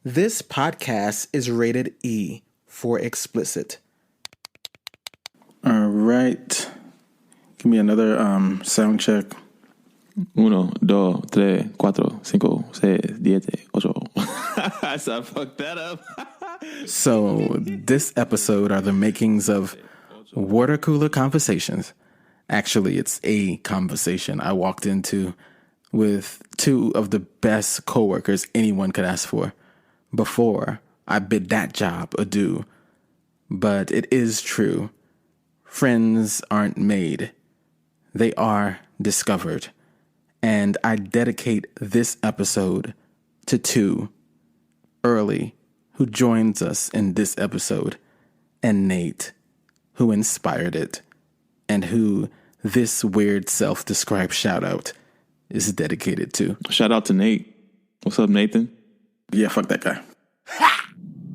This podcast is rated E for explicit. All right. Give me another sound check. 1, 2, 3, 4, 5, 6, 7, 8. So I fucked that up. So this episode are the makings of water cooler conversations. Actually, it's a conversation I walked into with two of the best coworkers anyone could ask for before I bid that job adieu. But it is true. Friends aren't made. They are discovered. And I dedicate this episode to two, Earley, who joins us in this episode, and Nate, who inspired it, and who this weird self-described shout-out is dedicated to. Shout out to Nate. What's up, Nathan? Yeah, fuck that guy.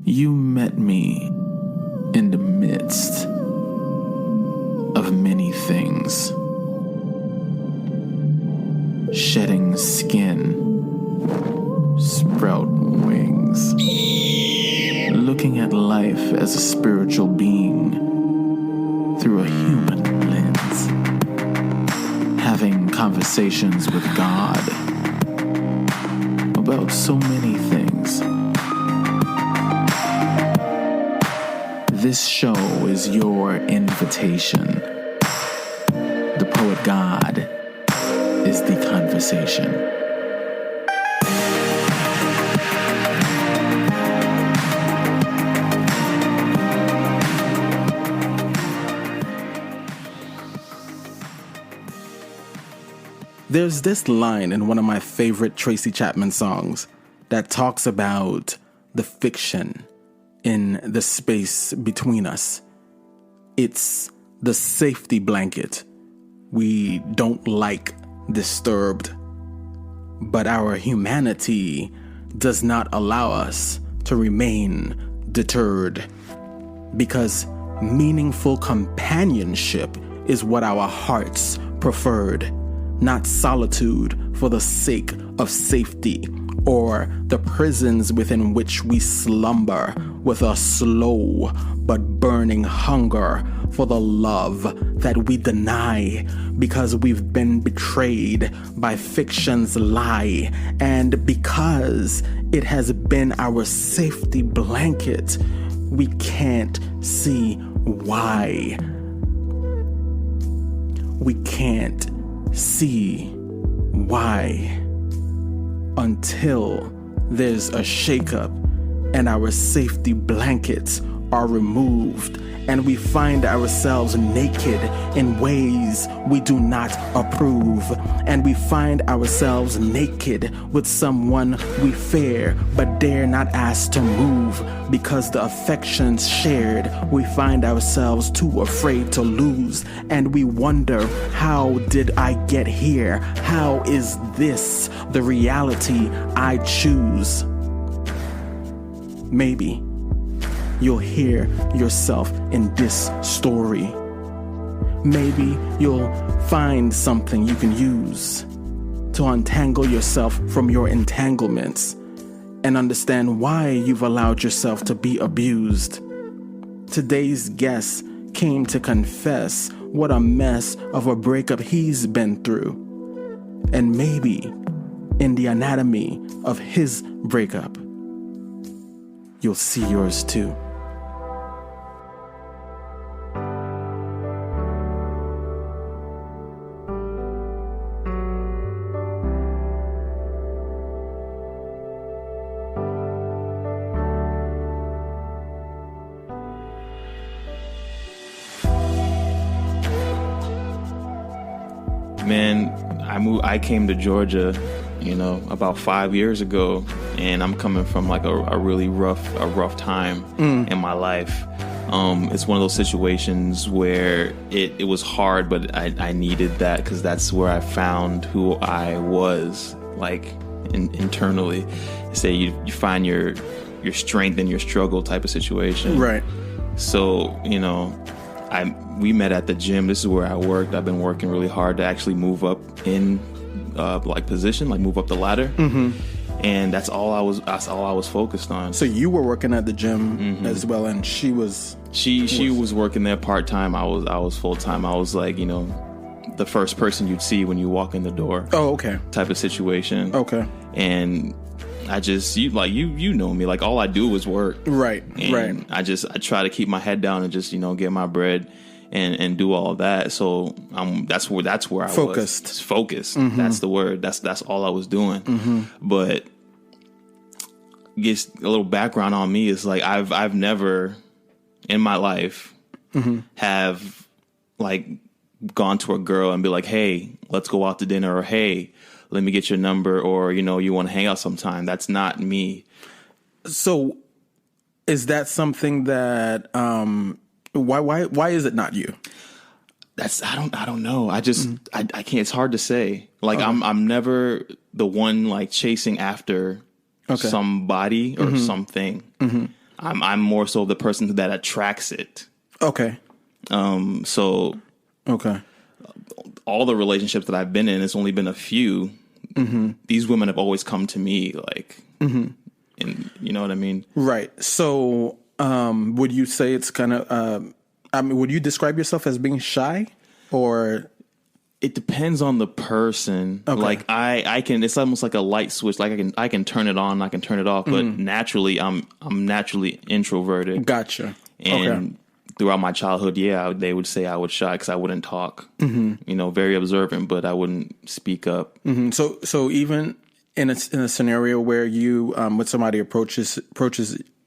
You met me in the midst of many things. Shedding skin, sprout wings, looking at life as a spiritual being through a human lens, having conversations with God about so many things. This show is your invitation. The poet God is the conversation. There's this line in one of my favorite Tracy Chapman songs that talks about the fiction in the space between us. It's the safety blanket we don't like disturbed, but our humanity does not allow us to remain deterred, because meaningful companionship is what our hearts preferred, not solitude for the sake of safety or the prisons within which we slumber with a slow but burning hunger for the love that we deny because we've been betrayed by fiction's lie, and because it has been our safety blanket, we can't see why. We can't see why until there's a shakeup and our safety blankets are removed and we find ourselves naked in ways we do not approve, and we find ourselves naked with someone we fear but dare not ask to move because the affections shared we find ourselves too afraid to lose, and we wonder, how did I get here? How is this the reality I choose? Maybe you'll hear yourself in this story. Maybe you'll find something you can use to untangle yourself from your entanglements and understand why you've allowed yourself to be abused. Today's guest came to confess what a mess of a breakup he's been through. And maybe in the anatomy of his breakup, you'll see yours too. Man, I came to Georgia, about 5 years ago, and I'm coming from like a really rough time in my life. It's one of those situations where it was hard, but I needed that because that's where I found who I was, like internally. Say you find your strength in your struggle type of situation. Right. So, we met at the gym. This is where I worked. I've been working really hard to actually move up in position, like move up the ladder. Mm-hmm. And that's all I was focused on. So you were working at the gym as well, and she was working there part-time. I was full-time. I was like, the first person you'd see when you walk in the door. Oh, okay. Type of situation. Okay. And I just, you know me, like all I do is work. Right. And I try to keep my head down and just, get my bread and do all of that. So that's where I focused. was. Focused. That's the word. That's all I was doing. But just a little background on me is like I've never in my life have like gone to a girl and be like, hey, let's go out to dinner, or hey, let me get your number, or you want to hang out sometime. That's not me. So is that something that why is it not you? I don't know. I just I can't. It's hard to say. Like I'm never the one like chasing after somebody or something. I'm more so the person that attracts it. Okay. So okay. All the relationships that I've been in, it's only been a few. These women have always come to me, like, and you know what I mean? Right. So, would you say it's kind of, would you describe yourself as being shy, or? It depends on the person. Okay. Like I can, it's almost like a light switch. Like I can turn it on, I can turn it off, but naturally I'm naturally introverted. Gotcha. And throughout my childhood, they would say I was shy because I wouldn't talk. Very observant, but I wouldn't speak up. So even in a scenario where you, when somebody approaches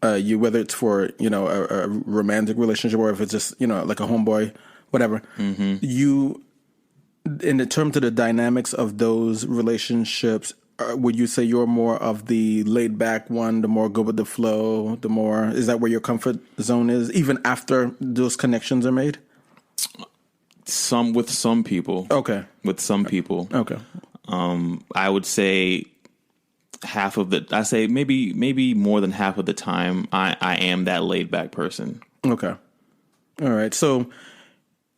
you, whether it's for a romantic relationship or if it's just like a homeboy, whatever, you, in the terms of the dynamics of those relationships, would you say you're more of the laid back one, the more go with the flow, is that where your comfort zone is, even after those connections are made? With some people. Okay. With some people. Okay. I would say maybe more than half of the time I am that laid back person. Okay. All right. So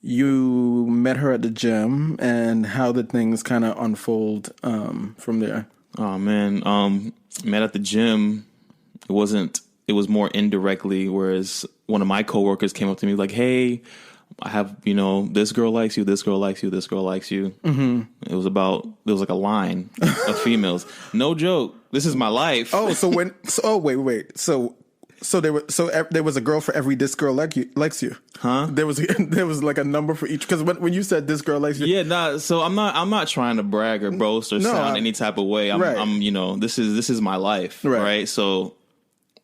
you met her at the gym, and how did things kind of unfold from there? Oh man, met at the gym. It was more indirectly. Whereas one of my coworkers came up to me like, "Hey, I have this girl likes you, this girl likes you, this girl likes you." There was like a line of females. No joke. This is my life. Oh, wait. So there was a girl for every this girl likes you. Huh? There was like a number for each, because when you said this girl likes you. Yeah, nah. So I'm not trying to brag or boast or sound any type of way. I'm this is my life, right? So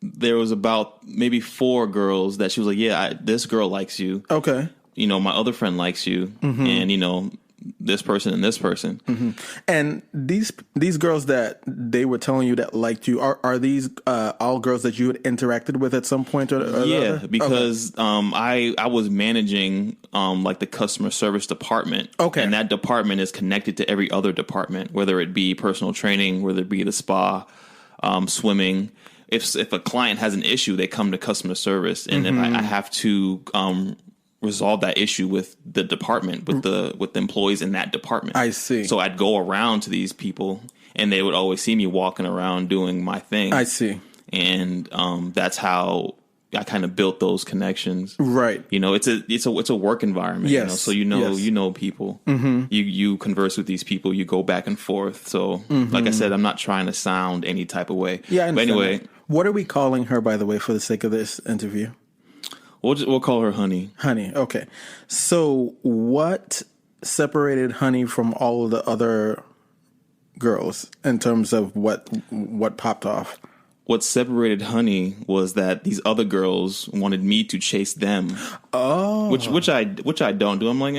there was about maybe 4 girls that she was like, yeah, this girl likes you. Okay. My other friend likes you, and this person and this person. And these girls that they were telling you that liked you, are these all girls that you had interacted with at some point or yeah, because I was managing like the customer service department. Okay. And that department is connected to every other department, whether it be personal training, whether it be the spa, swimming. If a client has an issue, they come to customer service, and if I have to resolve that issue with the department, with the employees in that department. I see. So I'd go around to these people, and they would always see me walking around doing my thing. I see. And that's how I kind of built those connections. Right. It's a work environment. Yes. So people. You converse with these people. You go back and forth. So like I said, I'm not trying to sound any type of way. Yeah. But anyway, that. What are we calling her, by the way, for the sake of this interview? We'll call her Honey. Honey. Okay. So what separated Honey from all of the other girls in terms of what popped off? What separated Honey was that these other girls wanted me to chase them. Oh. Which I don't do. I'm like,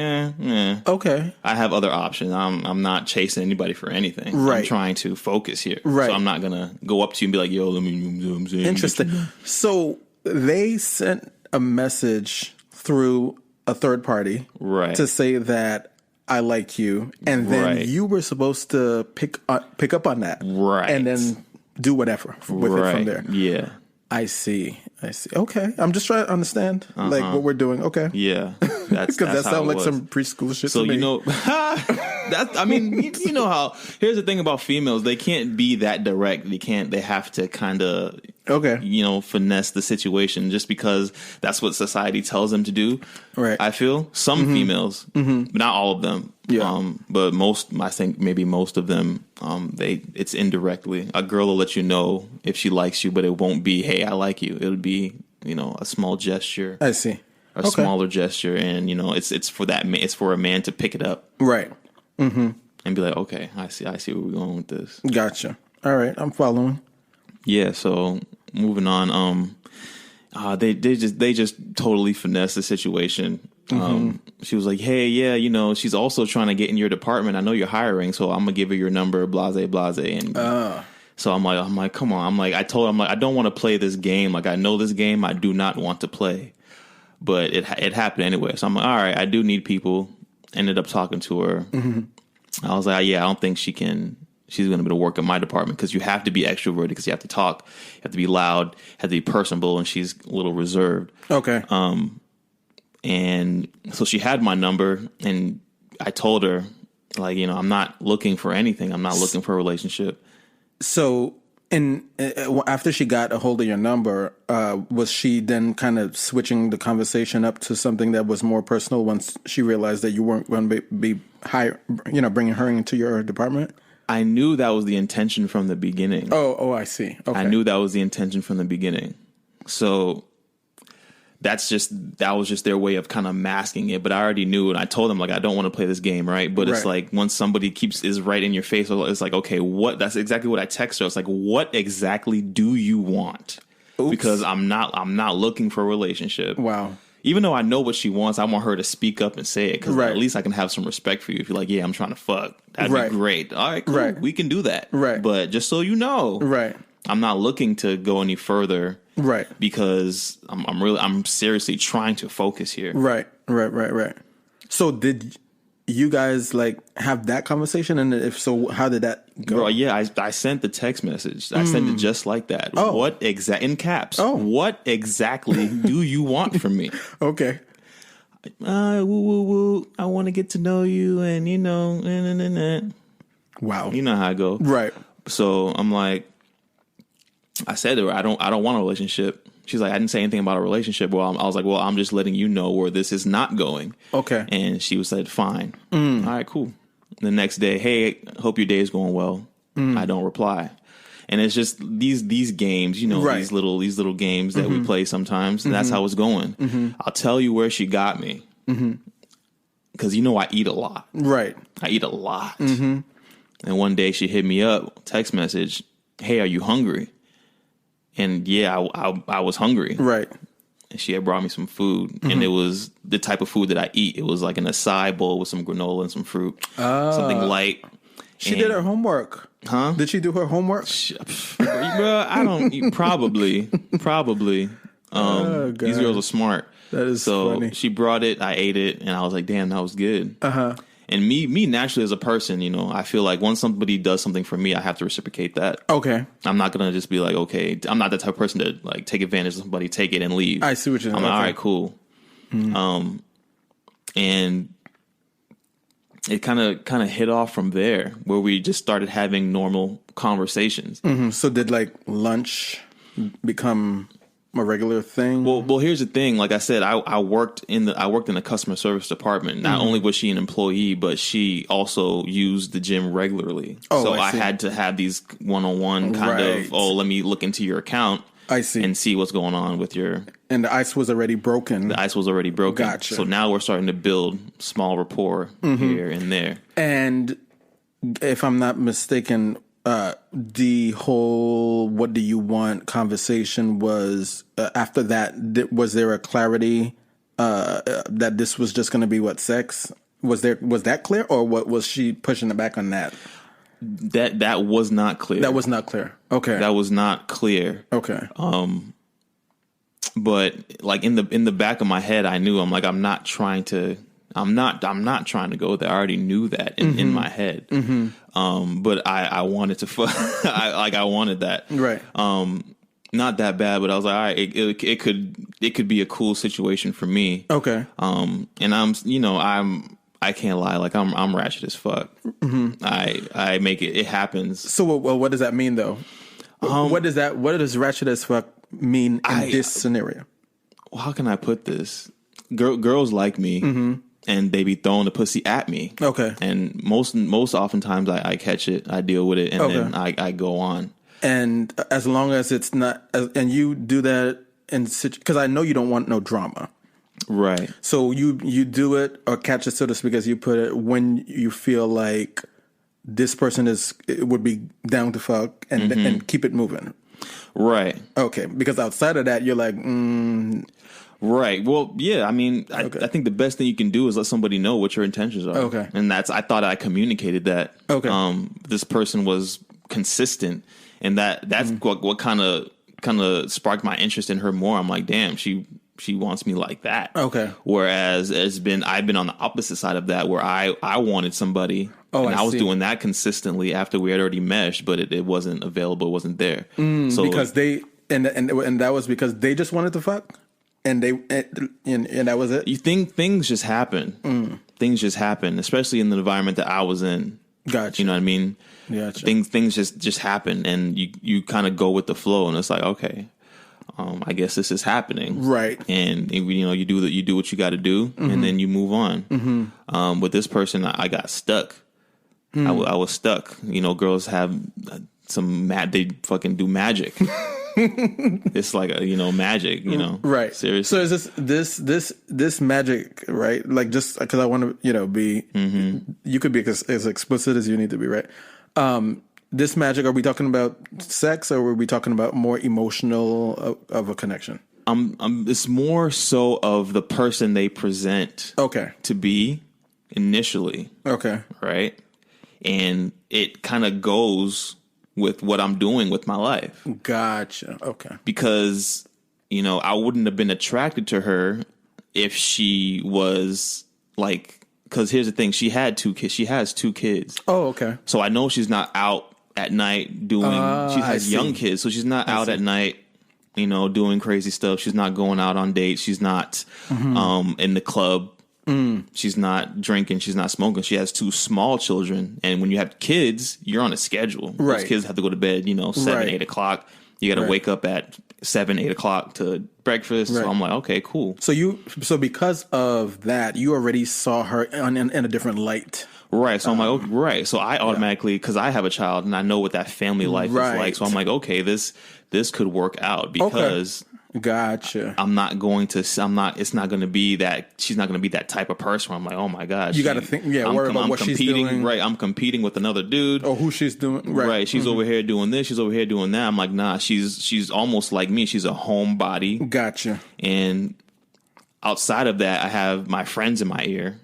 okay. I have other options. I'm not chasing anybody for anything. Right. I'm trying to focus here. Right. So I'm not gonna go up to you and be like, yo, let me. Interesting. So they sent a message through a third party, right, to say that I like you, and then you were supposed to pick up on that, right, and then do whatever with it from there. Yeah, I see. Okay, I'm just trying to understand like what we're doing. Okay, yeah, because that sounds like some preschool shit. So to me. I mean, you know how. Here's the thing about females: they can't be that direct. They have to kind of finesse the situation just because that's what society tells them to do. Right. I feel some females, not all of them. Yeah. But most, I think maybe most of them, it's indirectly. A girl will let you know if she likes you, but it won't be, hey, I like you. It'll be, a small gesture. I see. A smaller gesture, and it's for that. It's for a man to pick it up, right, and be like, okay, I see where we're going with this. Gotcha. All right, I'm following. Yeah. So moving on. They just totally finessed the situation. She was like, hey, yeah, she's also trying to get in your department. I know you're hiring, so I'm gonna give her your number. Blase, blase, and. So I'm like, come on. I told him, I don't want to play this game. Like, I know this game. I do not want to play. But it happened anyway. So I'm like, all right, I do need people. Ended up talking to her. I was like, yeah, I don't think she's going to be able to work in my department because you have to be extroverted because you have to talk. You have to be loud, have to be personable, and she's a little reserved. Okay. And so she had my number, and I told her, like, I'm not looking for anything. I'm not looking for a relationship. So... And after she got a hold of your number, was she then kind of switching the conversation up to something that was more personal once she realized that you weren't going to be bringing her into your department? I knew that was the intention from the beginning. Oh, I see. Okay. I knew that was the intention from the beginning. So that was just their way of kind of masking it. But I already knew, and I told them, like, I don't want to play this game, right? But it's like once somebody is right in your face, it's like, okay, what? That's exactly what I text her. It's like, what exactly do you want? Oops. Because I'm not looking for a relationship. Wow. Even though I know what she wants, I want her to speak up and say it because at least I can have some respect for you. If you're like, yeah, I'm trying to fuck, that'd be great. All right, cool. We can do that. Right. But just so you know, I'm not looking to go any further. Right. Because I'm seriously trying to focus here. Right. So did you guys like have that conversation? And if so, how did that go? Bro, yeah, I sent the text message. I sent it just like that. Oh. What in caps? Oh. What exactly do you want from me? Okay. Woo. I want to get to know you and Wow. You know how I go. Right. So I'm like, I said to her, I don't want a relationship. She's like, I didn't say anything about a relationship. Well, I was like, well, I'm just letting you know where this is not going. Okay. And she said, fine. All right, cool. The next day, hey, hope your day is going well. I don't reply. And it's just these games, these little games that we play sometimes. And that's how it's going. I'll tell you where she got me. Because I eat a lot. Right. I eat a lot. And one day she hit me up, text message, hey, are you hungry? And yeah, I was hungry. Right. And she had brought me some food. And it was the type of food that I eat. It was like an acai bowl with some granola and some fruit. Something light. She did her homework. Huh? Did she do her homework? Bro, I don't... Probably. These girls are smart. That is so funny. She brought it. I ate it. And I was like, damn, that was good. Uh-huh. And me naturally as a person, I feel like once somebody does something for me, I have to reciprocate that. Okay. I'm not going to just be like, okay, I'm not that type of person to like take advantage of somebody, take it and leave. I see what you're saying. I'm like, all right, cool. And it kind of hit off from there where we just started having normal conversations. So did like lunch become a regular thing? Well, here's the thing. Like I said, I worked in the customer service department. Not only was she an employee, but she also used the gym regularly. Oh, so I had to have these one-on-one kind of, let me look into your account. I see. And see what's going on with your... And the ice was already broken. The ice was already broken. Gotcha. So now we're starting to build small rapport here and there. And if I'm not mistaken... the whole "what do you want" conversation was after that. Was there a clarity that this was just going to be sex? Was that clear, or what was she pushing it back on that? That was not clear. That was not clear. Okay, that was not clear. Okay. But like in the back of my head, I knew I'm not trying to go there. I already knew that in my head. But I wanted to I wanted that. Right. Not that bad, but I was like, all right, it could be a cool situation for me. Okay. And I can't lie. Like I'm ratchet as fuck. Mm-hmm. I make it. It happens. So what does that mean though? What does ratchet as fuck mean in this scenario? How can I put this? Girls like me, and they be throwing the pussy at me. Okay. And most oftentimes I catch it, I deal with it, and then I go on. And as long as it's not, and you do that because I know you don't want no drama. Right. So you do it or catch it, so to speak, as you put it, when you feel like this person would be down to fuck and keep it moving. Right. Okay. Because outside of that, you're like, Right. Well, yeah. I mean, I think the best thing you can do is let somebody know what your intentions are. Okay. And I thought I communicated that. Okay. This person was consistent, and that's what kind of sparked my interest in her more. I'm like, damn, she wants me like that. Okay. Whereas I've been on the opposite side of that, where I wanted somebody. Oh, and I was see. doing that consistently after we had already meshed, but it wasn't available, it wasn't there. So Because they and that was because they just wanted to fuck, and that was it. you think things just happen. Things just happen, especially in the environment that I was in. Gotcha. You know what I mean? Gotcha. Things just happen, and you kind of go with the flow, and it's like, okay, I guess this is happening, Right. And you do what you got to do, and then you move on. With this person, I got stuck. I was stuck. Girls have they fucking do magic. It's like magic. Right. Seriously. So is this magic, right? Like, just because I want to be, you could be as explicit as you need to be, right? This magic, are we talking about sex, or are we talking about more emotional of a connection? It's more so of the person they present to be initially. Okay. Right. And it kind of goes with what I'm doing with my life. Gotcha. Okay. Because, I wouldn't have been attracted to her if she was like, because here's the thing, she had 2 kids. She has 2 kids. Oh, okay. So I know she's not out at night doing, she has young kids. So she's not out at night, doing crazy stuff. She's not going out on dates. She's not in the club. She's not drinking. She's not smoking. She has 2 small children. And when you have kids, you're on a schedule. Right. Those kids have to go to bed, 7, 8 o'clock. You got to wake up at 7, 8 o'clock to breakfast. Right. So I'm like, okay, cool. So because of that, you already saw her in a different light. Right. So I'm like, okay, right. So I automatically, because I have a child and I know what that family life is like. So I'm like, okay, this could work out because Gotcha. it's not going to be that, she's not going to be that type of person where I'm like, oh my God. You got to think, worry about what she's doing. Right. I'm competing with another dude. Oh, who she's doing. Right. She's over here doing this. She's over here doing that. I'm like, nah, she's almost like me. She's a homebody. Gotcha. And outside of that, I have my friends in my ear.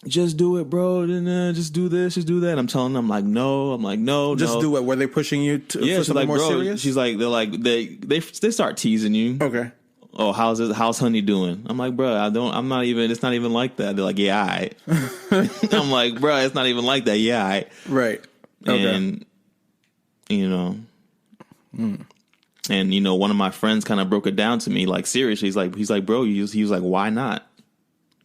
Just do it, bro. Just do this, just do that. I'm telling them, like, no. I'm like, no, just do it. Were they pushing you for something more serious? She's like, they start teasing you. Okay. Oh, how's honey doing? I'm like, bro, it's not even like that. They're like, yeah, all right. I'm like, bro, it's not even like that. Yeah, all right. Right. Okay. And, and, one of my friends kind of broke it down to me, like, seriously. He's like, bro, he was like, why not?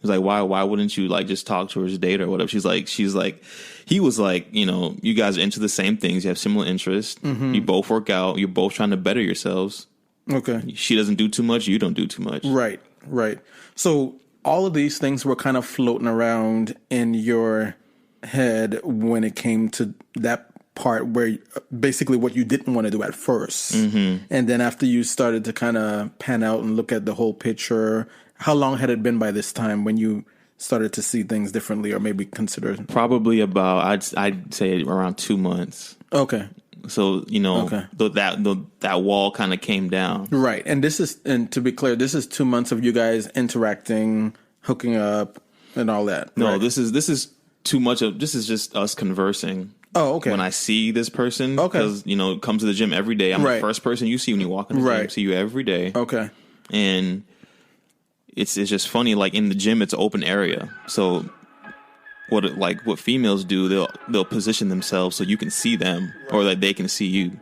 He's like, why wouldn't you like just talk to her, just date her or whatever? He was like, you guys are into the same things. You have similar interests. You both work out. You're both trying to better yourselves. Okay. She doesn't do too much. You don't do too much. Right. So all of these things were kind of floating around in your head when it came to that part where basically what you didn't want to do at first. And then after you started to kind of pan out and look at the whole picture, how long had it been by this time when you started to see things differently or maybe consider? Probably about, I'd say around 2 months. Okay. So, that wall kind of came down. Right. And to be clear, this is 2 months of you guys interacting, hooking up and all that. No, right? this is too much this is just us conversing. Oh, okay. When I see this person, okay, because, come to the gym every day. I'm the first person you see when you walk in the gym. I see you every day. Okay. And it's just funny, like in the gym, it's an open area. So what females do, they'll position themselves so you can see them or that they can see you.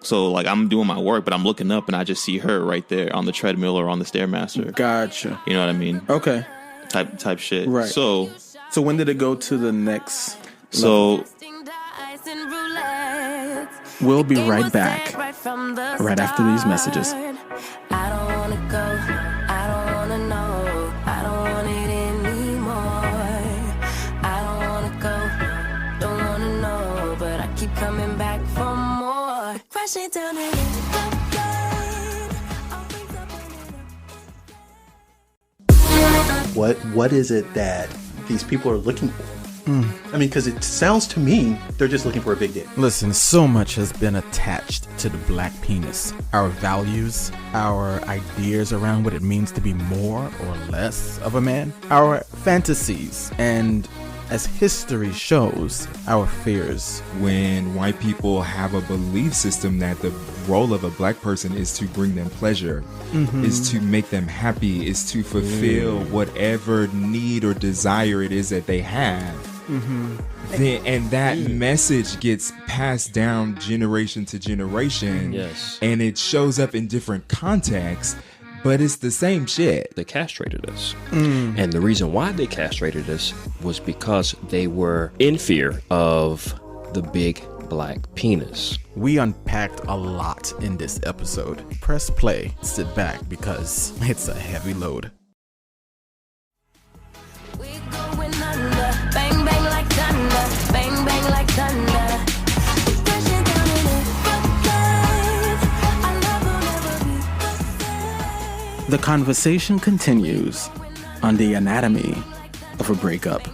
So like I'm doing my work, but I'm looking up and I just see her right there on the treadmill or on the Stairmaster. Gotcha. You know what I mean? Okay. type shit. Right. So when did it go to the next? So we'll be right back right after these messages. I don't wanna go, I don't wanna know, I don't want it anymore. I don't wanna go, don't wanna know, but I keep coming back for more. Crashing down in the What is it that these people are looking for? I mean, because it sounds to me they're just looking for a big dick. Listen, so much has been attached to the black penis. Our values, our ideas around what it means to be more or less of a man, our fantasies, and as history shows, our fears. When white people have a belief system that the role of a black person is to bring them pleasure, is to make them happy, is to fulfill whatever need or desire it is that they have. And that message gets passed down generation to generation. Yes. And it shows up in different contexts, but it's the same shit. They castrated us. And the reason why they castrated us was because they were in fear of the big black penis. We unpacked a lot in this episode. Press play, sit back, because it's a heavy load. We going under, bang bang like thunder, bang bang like thunder. Crashing down in the footlights, our love will never be the same. The conversation continues on the anatomy of a breakup.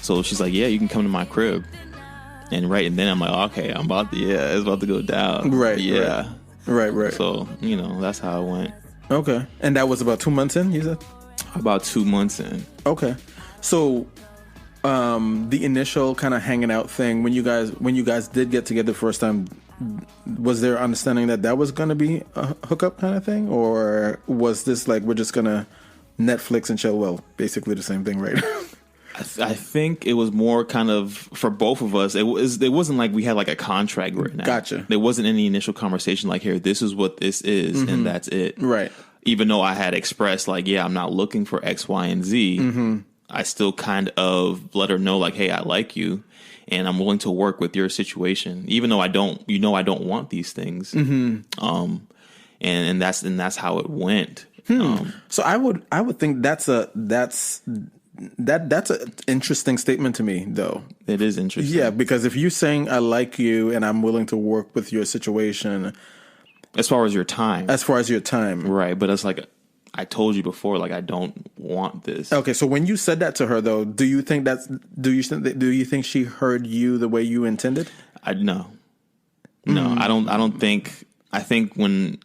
So she's like, yeah, you can come to my crib. And then I'm like, okay, it's about to go down. Right. Yeah. Right. So, that's how it went. Okay. And that was about 2 months in, you said? About 2 months in. Okay. So the initial kind of hanging out thing, when you guys did get together the first time, was there understanding that was going to be a hookup kind of thing? Or was this like, we're just going to Netflix and chill? Well, basically the same thing, right? I think it was more kind of for both of us. It wasn't like we had like a contract written out. Gotcha. There wasn't any initial conversation like, here, this is what this is, and that's it. Right. Even though I had expressed like, yeah, I'm not looking for X, Y, and Z, I still kind of let her know like, hey, I like you, and I'm willing to work with your situation, even though I don't want these things. And that's how it went. So I would think that's an interesting statement to me, though. It is interesting. Yeah, because if you're saying I like you and I'm willing to work with your situation, as far as your time, right? But it's like I told you before, like I don't want this. Okay, so when you said that to her, though, do you think she heard you the way you intended? No, I don't think. I think when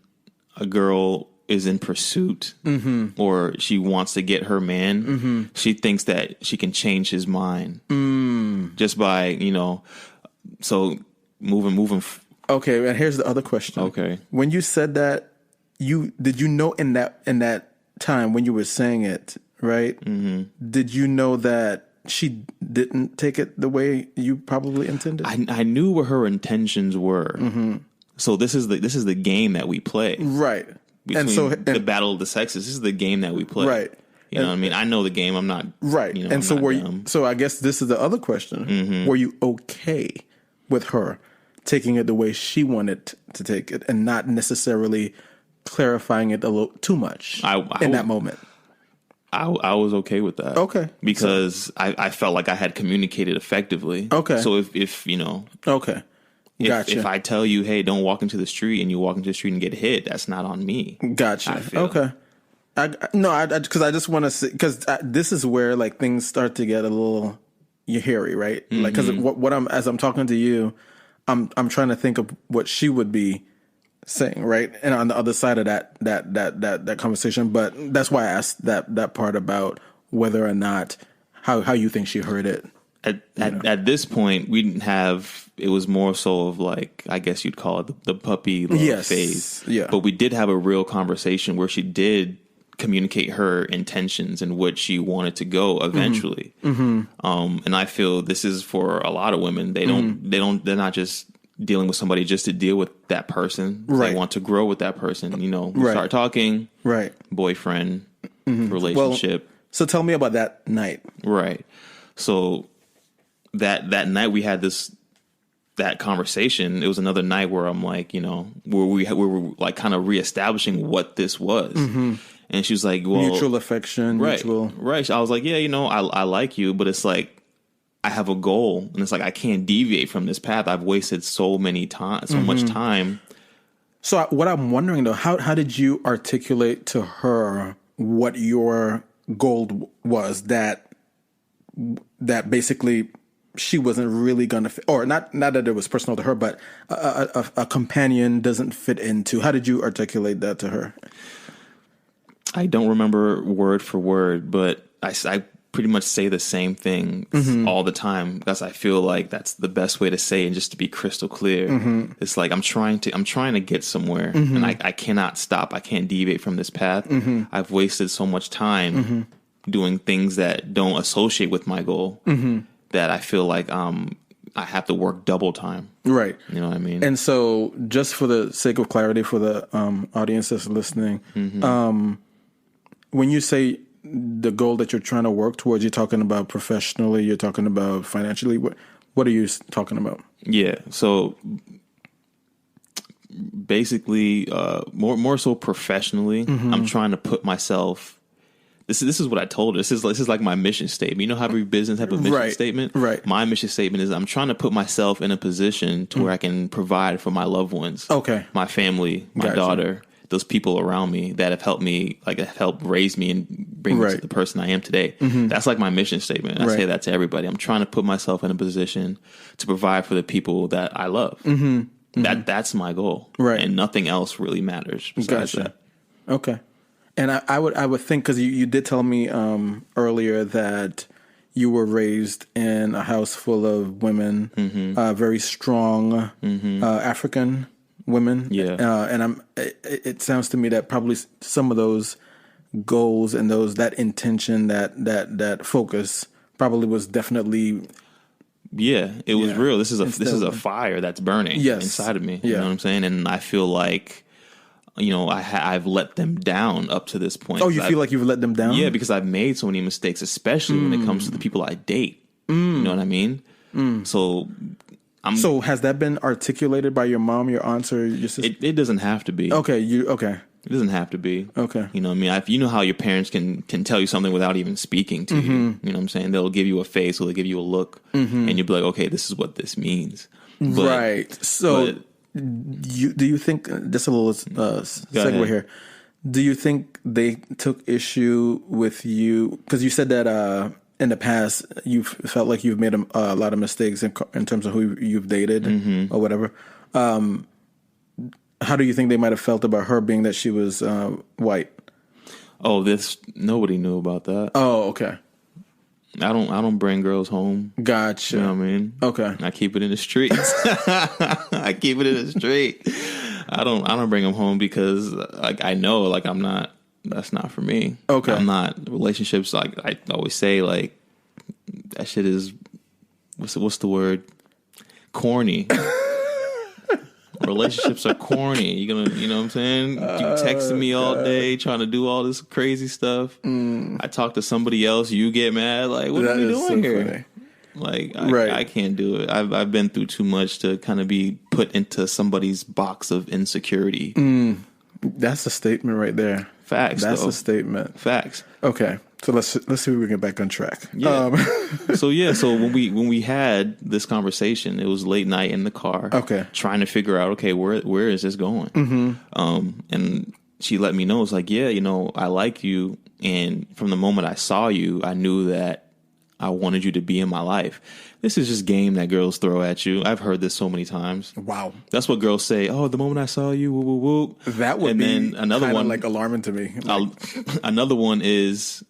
a girl is in pursuit or she wants to get her man, she thinks that she can change his mind just by, so moving. Okay. And here's the other question. Okay. When you said that, did you know in that time when you were saying it, right? Did you know that she didn't take it the way you probably intended? I knew what her intentions were. So this is the game that we play. Right. Between the battle of the sexes, this is the game that we play. Right. You know what I mean? I know the game. I'm not right. And so were you, so I guess this is the other question. Were you okay with her taking it the way she wanted to take it and not necessarily clarifying it a little too much in that moment? I was okay with that. Okay. Because I felt like I had communicated effectively. Okay. So if okay. Gotcha. If I tell you, hey, don't walk into the street, and you walk into the street and get hit, that's not on me. Gotcha. Okay. Because I just want to say, because this is where like things start to get a little hairy, right? Like, because as I'm talking to you, I'm trying to think of what she would be saying, right? And on the other side of that conversation, but that's why I asked that part about whether or not how you think she heard it. At this point, we didn't have. It was more so of like, I guess you'd call it the puppy love phase. Yeah. But we did have a real conversation where she did communicate her intentions and what she wanted to go eventually. And I feel this is for a lot of women. They're not just dealing with somebody just to deal with that person. Right. They want to grow with that person. We start talking. Right. Boyfriend. relationship. Well, so tell me about that night. Right. So that night we had that conversation. It was another night where I'm like, where we were like kind of reestablishing what this was. And she was like, well, mutual affection, right, mutual. Right. I was like, yeah, I like you, but it's like, I have a goal, and it's like, I can't deviate from this path. I've wasted so much time. So what I'm wondering though, how did you articulate to her what your goal was, that basically she wasn't really going to, or not that it was personal to her, but a companion doesn't fit into? How did you articulate that to her? I don't remember word for word, but I pretty much say the same thing all the time, because I feel like that's the best way to say it, and just to be crystal clear. It's like I'm trying to get somewhere, and I cannot stop. I can't deviate from this path. I've wasted so much time doing things that don't associate with my goal that I feel like I have to work double time. Right. You know what I mean? And so, just for the sake of clarity for the audience that's listening, when you say the goal that you're trying to work towards, you're talking about professionally, you're talking about financially. What are you talking about? Yeah. So basically, more so professionally, I'm trying to put myself. This is what I told her. This is like my mission statement. You know how every business have a mission statement? Right. My mission statement is I'm trying to put myself in a position to where I can provide for my loved ones. Okay. My family, my daughter, those people around me that have helped me, like have helped raise me and bring me to the person I am today. That's like my mission statement. I say that to everybody. I'm trying to put myself in a position to provide for the people that I love. That's my goal. Right. And nothing else really matters besides that. Okay. And I would think, because you did tell me earlier that you were raised in a house full of women, very strong African women. Yeah. And it sounds to me that probably some of those goals and that intention, that focus probably was definitely. Yeah, it was real. This is a fire that's burning inside of me. You know what I'm saying? And I feel like, I've let them down up to this point. Oh, you feel like you've let them down? Yeah, because I've made so many mistakes, especially when it comes to the people I date. You know what I mean? So has that been articulated by your mom, your aunts, or your sister? It doesn't have to be. Okay, It doesn't have to be. Okay. You know what I mean? You know how your parents can tell you something without even speaking to you. You know what I'm saying? They'll give you a face, or they'll give you a look, and you'll be like, okay, this is what this means. Right. So do you think, just a little segue here, do you think they took issue with you? Because you said that in the past you felt like you've made a lot of mistakes in terms of who you've dated or whatever. How do you think they might have felt about her, being that she was white? Oh, nobody knew about that. Oh, okay. I don't bring girls home. Gotcha. You know what I mean? Okay. I keep it in the streets. I keep it in the street. I don't bring them home because I know that's not for me. Okay. I'm not relationships, like I always say, that shit is what's the word? Corny. Relationships are corny. You know what I'm saying? You texting me all day, trying to do all this crazy stuff. I talk to somebody else, you get mad. Like, what are we doing here? Funny. I can't do it. I've been through too much to kind of be put into somebody's box of insecurity. That's a statement right there. Facts. That's a statement. Facts. Okay. So let's see if we can get back on track. Yeah. So when we had this conversation, it was late night in the car. Okay. Trying to figure out, okay, where is this going? And she let me know, it's like, yeah, I like you, and from the moment I saw you, I knew that I wanted you to be in my life. This is just game that girls throw at you. I've heard this so many times. Wow. That's what girls say. Oh, the moment I saw you, woo, woo, woo. That would be another one, like, alarming to me. Another one is,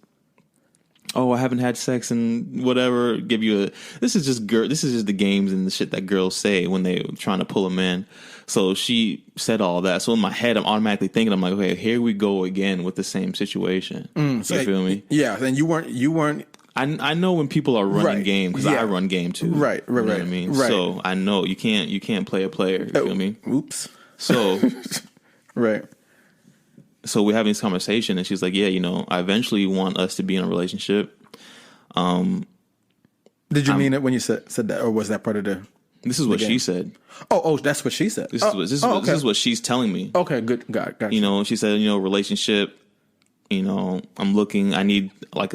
oh, I haven't had sex and whatever. This is just the games and the shit that girls say when they're trying to pull a man. So she said all that. So in my head, I'm automatically thinking, I'm like, okay, here we go again with the same situation. You feel me? Yeah. And you weren't. I know when people are running game, because I run game too. Right. You know what I mean? Right. So I know you can't play a player. You feel me? Oops. So right. so we're having this conversation, and she's like, yeah, I eventually want us to be in a relationship. Did you mean it when you said that, or was that part of the? This is what she said. Oh, that's what she said. This is what she's telling me. Okay, good. Got you. She said, relationship. I need like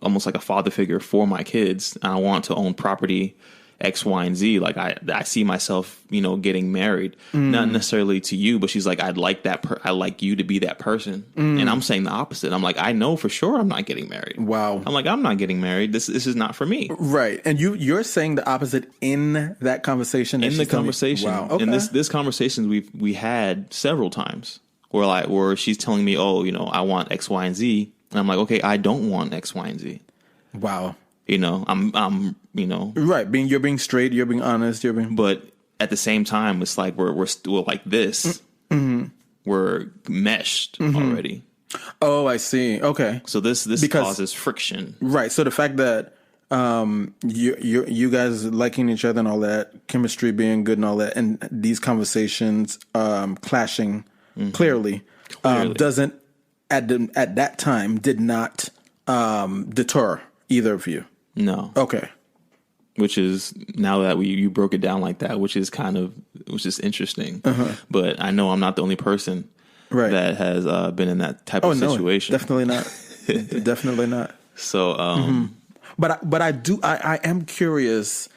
almost like a father figure for my kids. And I want to own property X, Y, and Z. Like I see myself, getting married, not necessarily to you, but she's like, I'd like that. I like you to be that person. And I'm saying the opposite. I'm like, I know for sure I'm not getting married. Wow. I'm like, I'm not getting married. This is not for me. Right. And you're saying the opposite in that conversation. In the conversation. Wow. Okay. And this conversation we had several times where she's telling me, oh, I want X, Y, and Z. And I'm like, okay, I don't want X, Y, and Z. Wow. I'm right. You're being straight. You're being honest. But at the same time, it's like we're still like this. Mm-hmm. We're meshed already. Oh, I see. Okay. So this causes friction. Right. So the fact that you guys liking each other and all that, chemistry being good and all that, and these conversations clashing clearly. Doesn't at that time did not deter either of you. No. Okay. Which is, now that you broke it down like that, which is interesting. But I know I'm not the only person that has been in that type of situation. No, definitely not. Definitely not. So, but I am curious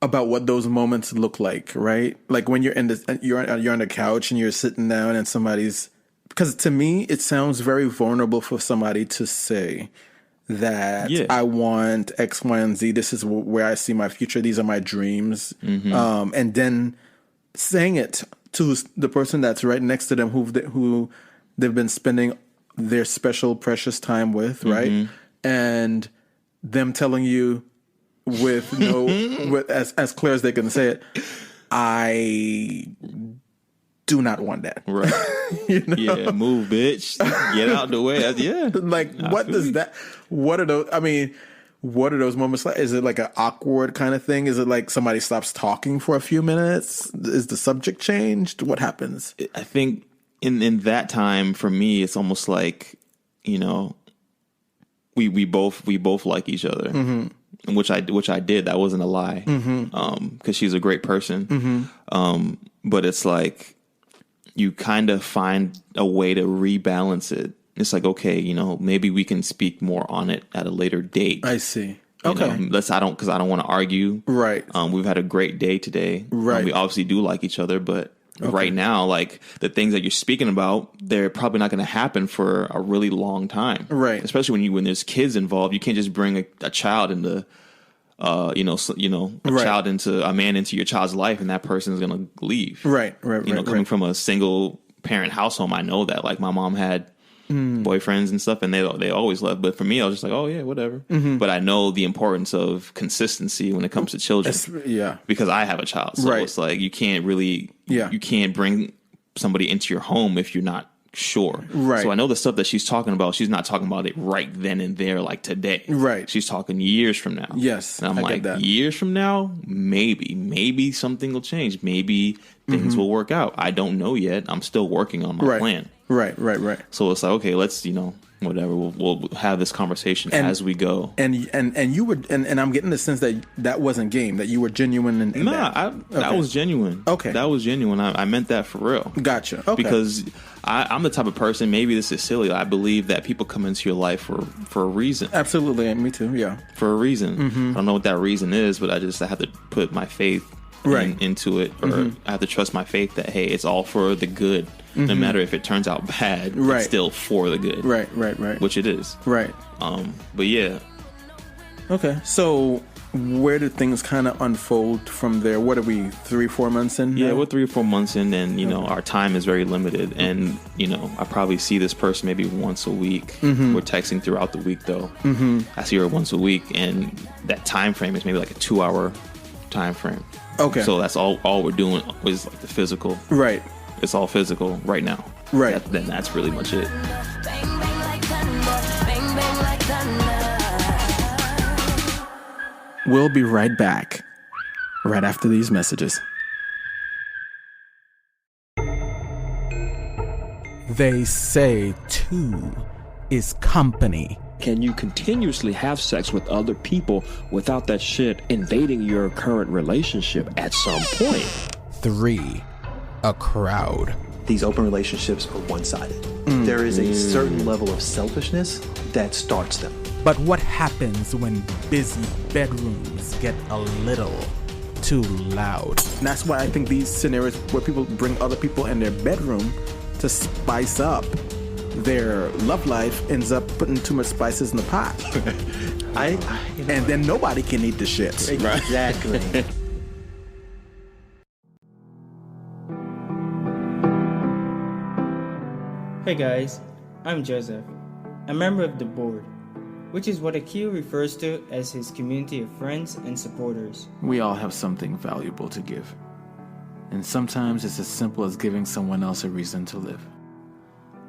about what those moments look like, right? Like when you're you're on the couch and you're sitting down and because to me it sounds very vulnerable for somebody to say that I want X, Y, and Z. This is where I see my future. These are my dreams. And then saying it to the person that's right next to them who they've been spending their special, precious time with, right? And them telling you with as clear as they can say it, I do not want that. Right. Yeah, move, bitch. Get out the way. Yeah. Like, what does that... What are those moments like? Is it like an awkward kind of thing? Is it like somebody stops talking for a few minutes? Is the subject changed? What happens? I think in that time, for me, it's almost like, we both like each other. Which I did. That wasn't a lie. 'Cause she's a great person. But it's like, you kind of find a way to rebalance it. It's like, okay, maybe we can speak more on it at a later date. I see. Okay. Because I don't want to argue. Right. We've had a great day today. Right. We obviously do like each other, but right now, like the things that you're speaking about, they're probably not going to happen for a really long time. Right. Especially when there's kids involved, you can't just bring a child into, child into a man into your child's life, and that person is going to leave. Right. Coming from a single parent household, I know that. Like my mom had boyfriends and stuff, and they always left. But for me, I was just like, oh yeah, whatever. But I know the importance of consistency when it comes to children. Because I have a child, so it's like you can't really, you can't bring somebody into your home if you're not sure. Right. So I know the stuff that she's talking about, she's not talking about it right then and there, like today. Right. She's talking years from now. Yes. And I'm like, years from now, maybe something will change. Maybe things will work out. I don't know yet. I'm still working on my plan. Right. So it's like, okay, let's, whatever. We'll have this conversation as we go. And you were, and I'm getting the sense that wasn't game, that you were genuine. That was genuine. Okay. That was genuine. I meant that for real. Gotcha. Okay. Because I'm the type of person, maybe this is silly, I believe that people come into your life for a reason. Absolutely. And me too. Yeah. For a reason. I don't know what that reason is, but I have to put my faith into it, or I have to trust my faith that, hey, it's all for the good. No matter if it turns out bad, it's still for the good. Right. Which it is. Right. But yeah. Okay. So where did things kind of unfold from there? What are we, 3-4 months in? Yeah, we're 3 or 4 months in, and our time is very limited. And I probably see this person maybe once a week. We're texting throughout the week though. I see her once a week, and that time frame is maybe like a 2-hour time frame. Okay. So that's all we're doing is like the physical. Right. It's all physical right now. Right. Then that's really much it. We'll be right back, right after these messages. They say two is company. Can you continuously have sex with other people without that shit invading your current relationship at some point? 3, a crowd. These open relationships are one-sided. There is a certain level of selfishness that starts them. But what happens when busy bedrooms get a little too loud? And that's why I think these scenarios where people bring other people in their bedroom to spice up their love life ends up putting too much spices in the pot. And then nobody can eat the shit. Exactly. Hey guys, I'm Joseph, a member of the board, which is what Akil refers to as his community of friends and supporters. We all have something valuable to give. And sometimes it's as simple as giving someone else a reason to live.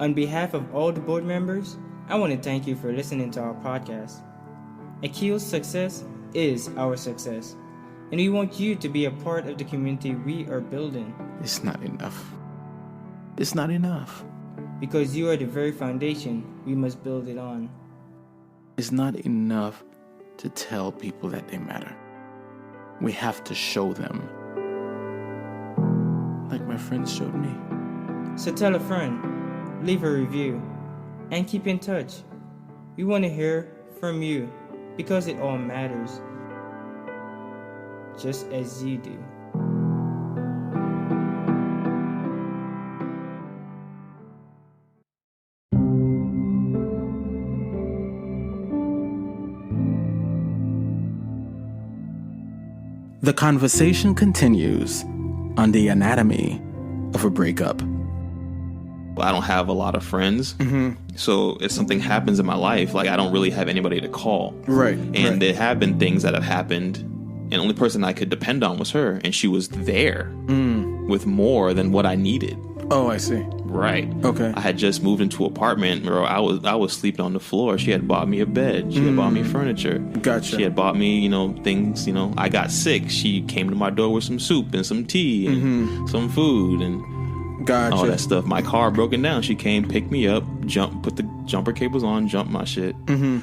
On behalf of all the board members, I want to thank you for listening to our podcast. Akil's success is our success, and we want you to be a part of the community we are building. It's not enough. It's not enough. Because you are the very foundation we must build it on. It's not enough to tell people that they matter. We have to show them. Like my friends showed me. So tell a friend, leave a review, and keep in touch. We want to hear from you because it all matters. Just as you do. The conversation continues on the anatomy of a breakup. I don't have a lot of friends. So if something happens in my life, like I don't really have anybody to call. Right. And there have been things that have happened, and the only person I could depend on was her, and she was there with more than what I needed. Oh, I see. Right. Okay. I had just moved into an apartment where I was sleeping on the floor. She had bought me a bed. She had bought me furniture. Gotcha. She had bought me, things, I got sick. She came to my door with some soup and some tea and some food and Gotcha. all that stuff. My car broken down. She came, picked me up, put the jumper cables on, jumped my shit.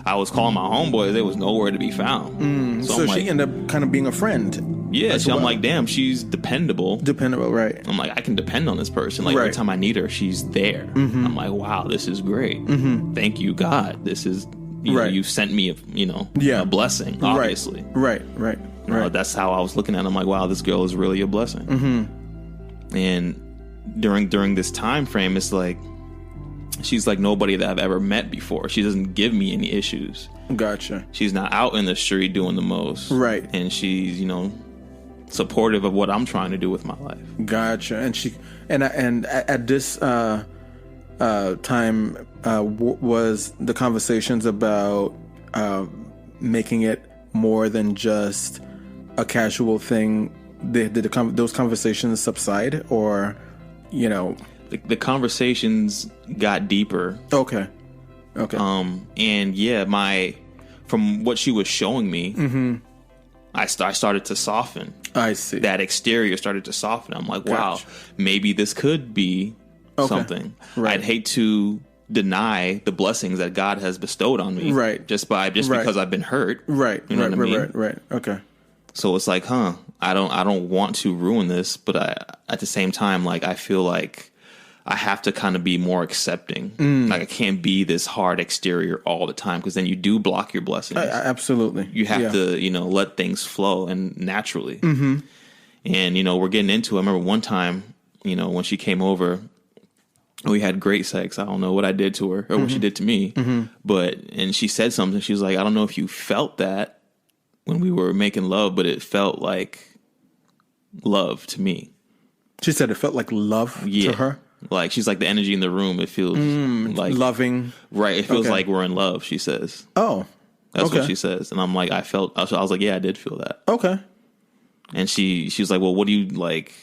I was calling my homeboys. There was nowhere to be found. So she ended up kind of being a friend. Yeah, I'm like, damn, she's dependable. Dependable, right. I'm like, I can depend on this person. Like, every time I need her, she's there. I'm like, wow, this is great. Thank you, God. This is, you sent me, a blessing, obviously. Right. That's how I was looking at it. I'm like, wow, this girl is really a blessing. And during this time frame, it's like, she's like nobody that I've ever met before. She doesn't give me any issues. Gotcha. She's not out in the street doing the most. Right. And she's, supportive of what I'm trying to do with my life. Gotcha. And at this time was the conversations about making it more than just a casual thing. Did those conversations subside, or the conversations got deeper. Okay. And yeah, from what she was showing me, I started to soften. I see. That exterior started to soften. I'm like, wow, maybe this could be something. Right. I'd hate to deny the blessings that God has bestowed on me. Right. Just because I've been hurt. Right. You know what I mean? Right. Okay. So it's like, I don't want to ruin this, but at the same time, like, I feel like I have to kind of be more accepting. Like, I can't be this hard exterior all the time, because then you do block your blessings. Absolutely. You have to, let things flow and naturally. And, we're getting into it. I remember one time, when she came over, we had great sex. I don't know what I did to her or what she did to me. And she said something. She was like, I don't know if you felt that when we were making love, but it felt like love to me. She said it felt like love to her? Like, she's like, the energy in the room, it feels like loving. Right. It feels like we're in love, she says. Oh, that's what she says. And I'm like, I was like, yeah, I did feel that. Okay. And she was like, well, what do you like?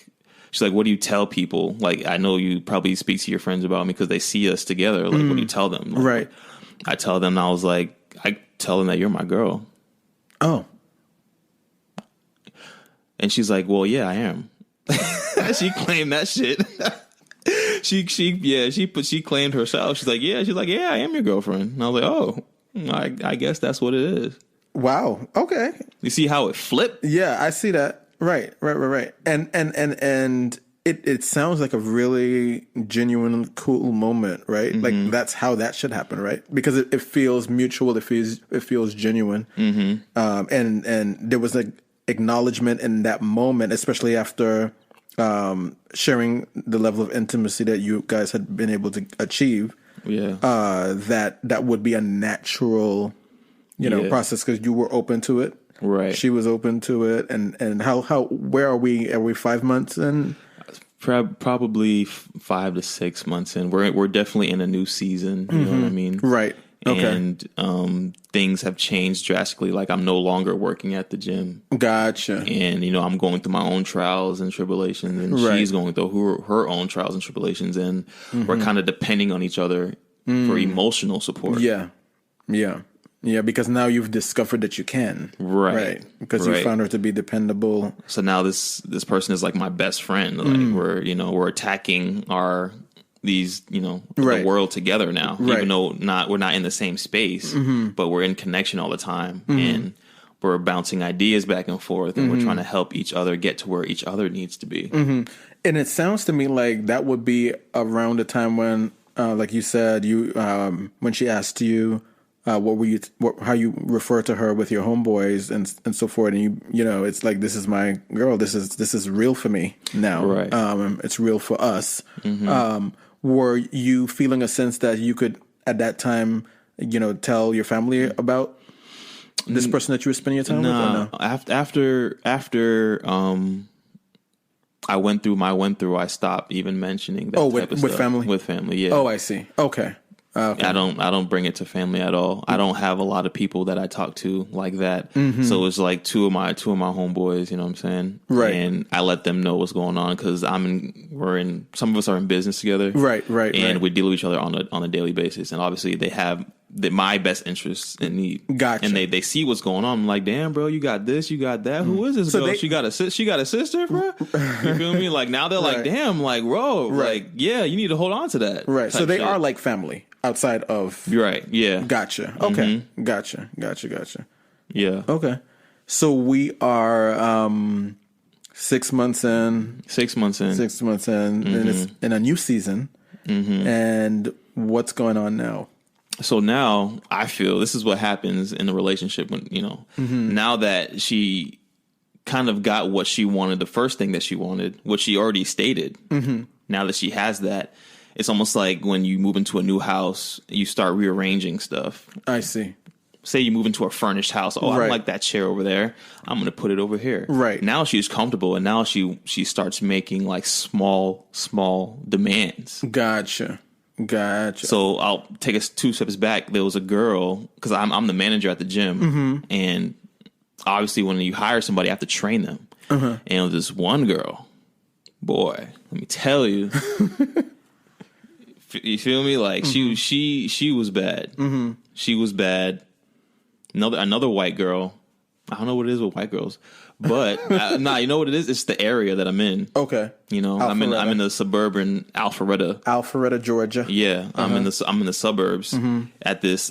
She's like, what do you tell people? Like, I know you probably speak to your friends about me because they see us together. Like, what do you tell them? Like, right. I tell them, I was like, I tell them that you're my girl. Oh. And she's like, well, yeah, I am. She claimed that shit. she claimed herself. She's like, yeah, I am your girlfriend. And I was like, oh, I guess that's what it is. Wow. Okay. You see how it flipped? Yeah, I see that. Right. And it sounds like a really genuine, cool moment, right? Like that's how that should happen, right? Because it feels mutual. It feels genuine. And there was an acknowledgement in that moment, especially after sharing the level of intimacy that you guys had been able to achieve. Yeah. That would be a natural, process because you were open to it. Right. She was open to it. And how where are we? Are we 5 months in? Probably 5 to 6 months in. We're definitely in a new season. You know what I mean? Right. Okay. And things have changed drastically. Like I'm no longer working at the gym. Gotcha. And I'm going through my own trials and tribulations, and she's going through her own trials and tribulations, and we're kind of depending on each other for emotional support. Yeah, because now you've discovered that you can. Right. Because you found her to be dependable. So now this person is like my best friend. Like we're attacking the world together now. Even though we're not in the same space, but we're in connection all the time. And we're bouncing ideas back and forth, and we're trying to help each other get to where each other needs to be. And it sounds to me like that would be around the time when, like you said, when she asked you, how you refer to her with your homeboys and so forth, and it's like, this is my girl. This is real for me now. Right. It's real for us. Were you feeling a sense that you could at that time, tell your family about this person that you were spending your time with? Or no? After I went through, I stopped even mentioning that type of stuff. Family? With family, yeah. Oh, I see. Okay. I don't bring it to family at all. I don't have a lot of people that I talk to like that. So it's like two of my homeboys, you know what I'm saying? Right. And I let them know what's going on because some of us are in business together. Right. And we deal with each other on a daily basis. And obviously they have my best interests in need. Gotcha. And they see what's going on. I'm like, damn, bro, you got this, you got that. Who is this girl? She got a sister, bro? You feel me? Like now they're like, damn, like, bro, like, yeah, you need to hold on to that. Right. So they are like family outside of. Right. Yeah. Gotcha. Okay. Gotcha. Yeah. Okay. So we are 6 months in. 6 months in. 6 months in. And it's in a new season. And what's going on now? So now I feel this is what happens in a relationship when, now that she kind of got what she wanted, the first thing that she wanted, what she already stated. Now that she has that, it's almost like when you move into a new house, you start rearranging stuff. I see. Say you move into a furnished house. Oh, I don't like that chair over there. I'm going to put it over here. Right. Now she's comfortable, and now she starts making like small demands. Gotcha. So I'll take us 2 steps back. There was a girl, because I'm the manager at the gym, and obviously when you hire somebody, you have to train them. And it was this one girl, boy, let me tell you. You feel me? Like she was bad. She was bad. Another white girl. I don't know what it is with white girls, but you know what it is? It's the area that I'm in. Okay. I'm in the suburban Alpharetta, Georgia. Yeah, I'm in the suburbs at this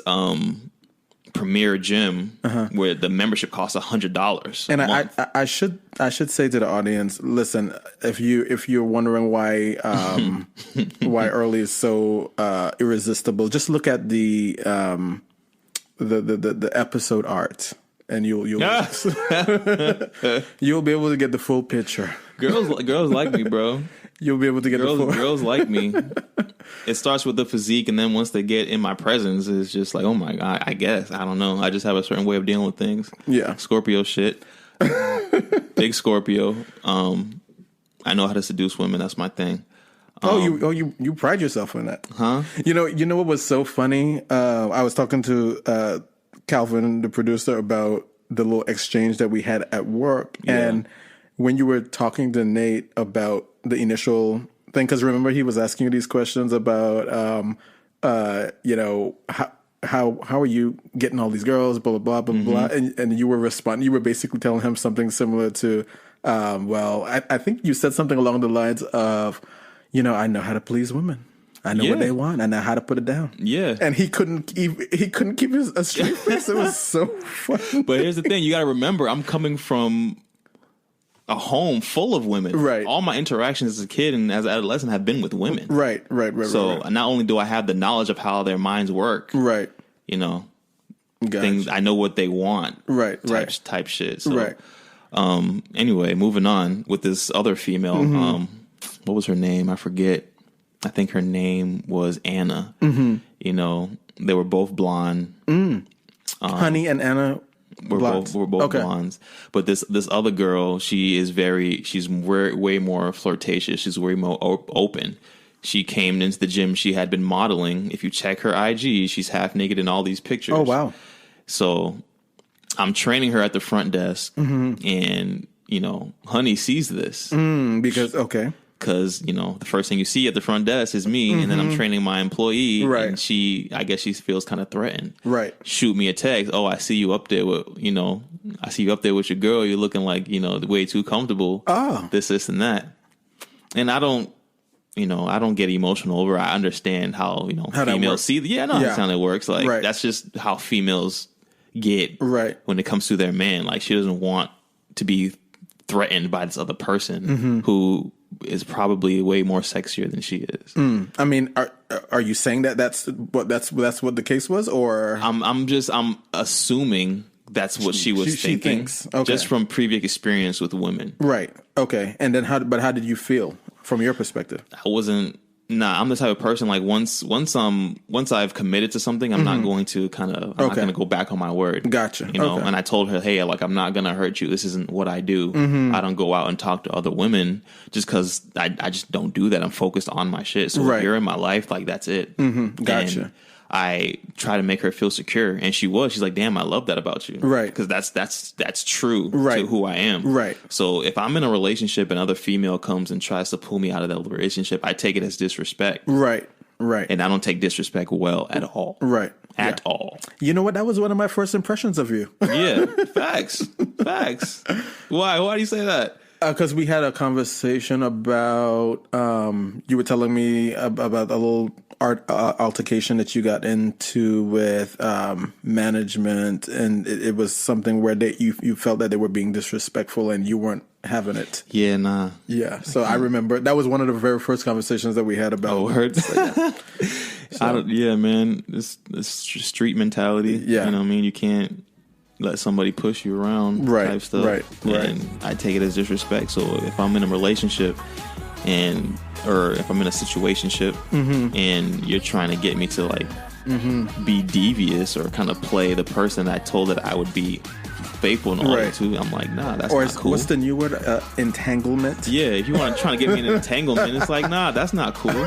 premier gym where the membership costs $100. And I should say to the audience, listen, if you're wondering why Earley is so irresistible, just look at the episode art. And you'll you'll be able to get the full picture. Girls like me, bro. You'll be able to get the full. Girls like me. It starts with the physique, and then once they get in my presence, it's just like, oh my god. I guess I don't know. I just have a certain way of dealing with things. Yeah, Scorpio shit. Big Scorpio. I know how to seduce women. That's my thing. You pride yourself in that, huh? You know what was so funny? I was talking to Calvin, the producer, about the little exchange that we had at work. Yeah. And when you were talking to Nate about the initial thing, because remember he was asking you these questions about, how are you getting all these girls, blah, blah, blah, blah, blah. And you were responding, you were basically telling him something similar to, I think you said something along the lines of, I know how to please women. I know what they want. I know how to put it down. Yeah. And he couldn't keep a straight face. It was so funny. But here's the thing. You got to remember, I'm coming from a home full of women. Right. All my interactions as a kid and as an adolescent have been with women. Right. So not only do I have the knowledge of how their minds work. Right. Things, I know what they want. Right. Type shit. So, anyway, moving on with this other female. What was her name? I forget. I think her name was Anna. They were both blonde. Honey and Anna were both blondes. But this other girl, she's way more flirtatious. She's way more open. She came into the gym. She had been modeling. If you check her IG, she's half naked in all these pictures. Oh, wow. So I'm training her at the front desk, and Honey sees this because the first thing you see at the front desk is me, and then I'm training my employee, right? And I guess she feels kind of threatened, right? Shoot me a text. Oh, I see you up there with your girl. You're looking like way too comfortable. Oh, this and that, and I don't get emotional over it. I understand how females see. Yeah, I know how it works. Like that's just how females get when it comes to their man. Like she doesn't want to be threatened by this other person who is probably way more sexier than she is. I mean, are you saying that's what the case was, or I'm assuming that's what she was thinking. She thinks, okay. Just from previous experience with women. Right. Okay. And then how did you feel from your perspective? I'm the type of person, like once I've committed to something, I'm not going to I'm not going to go back on my word. Gotcha. And I told her, hey, like, I'm not going to hurt you. This isn't what I do. I don't go out and talk to other women just because I just don't do that. I'm focused on my shit. So if you're in my life, like, that's it. Gotcha. And I try to make her feel secure, and she's like, damn, I love that about you. Right. Because that's true to who I am. Right. So if I'm in a relationship and another female comes and tries to pull me out of that relationship, I take it as disrespect. Right. And I don't take disrespect well at all. Right. At all. You know what? That was one of my first impressions of you. Yeah. Facts. Why do you say that? Because we had a conversation about, you were telling me about a little altercation that you got into with management, and it was something where you felt that they were being disrespectful and you weren't having it. Yeah, nah. Yeah, so I remember that was one of the very first conversations that we had about words. Yeah, man, it's street mentality. Yeah, you know what I mean. You can't let somebody push you around, type stuff. Right. And I take it as disrespect. So if I'm in a relationship or if I'm in a situationship and you're trying to get me to like be devious or kind of play the person I told that I would be faithful and all to, I'm like, nah, that's not cool. What's the new word? Entanglement? Yeah, if you want to try to get me in an entanglement, it's like, nah, that's not cool.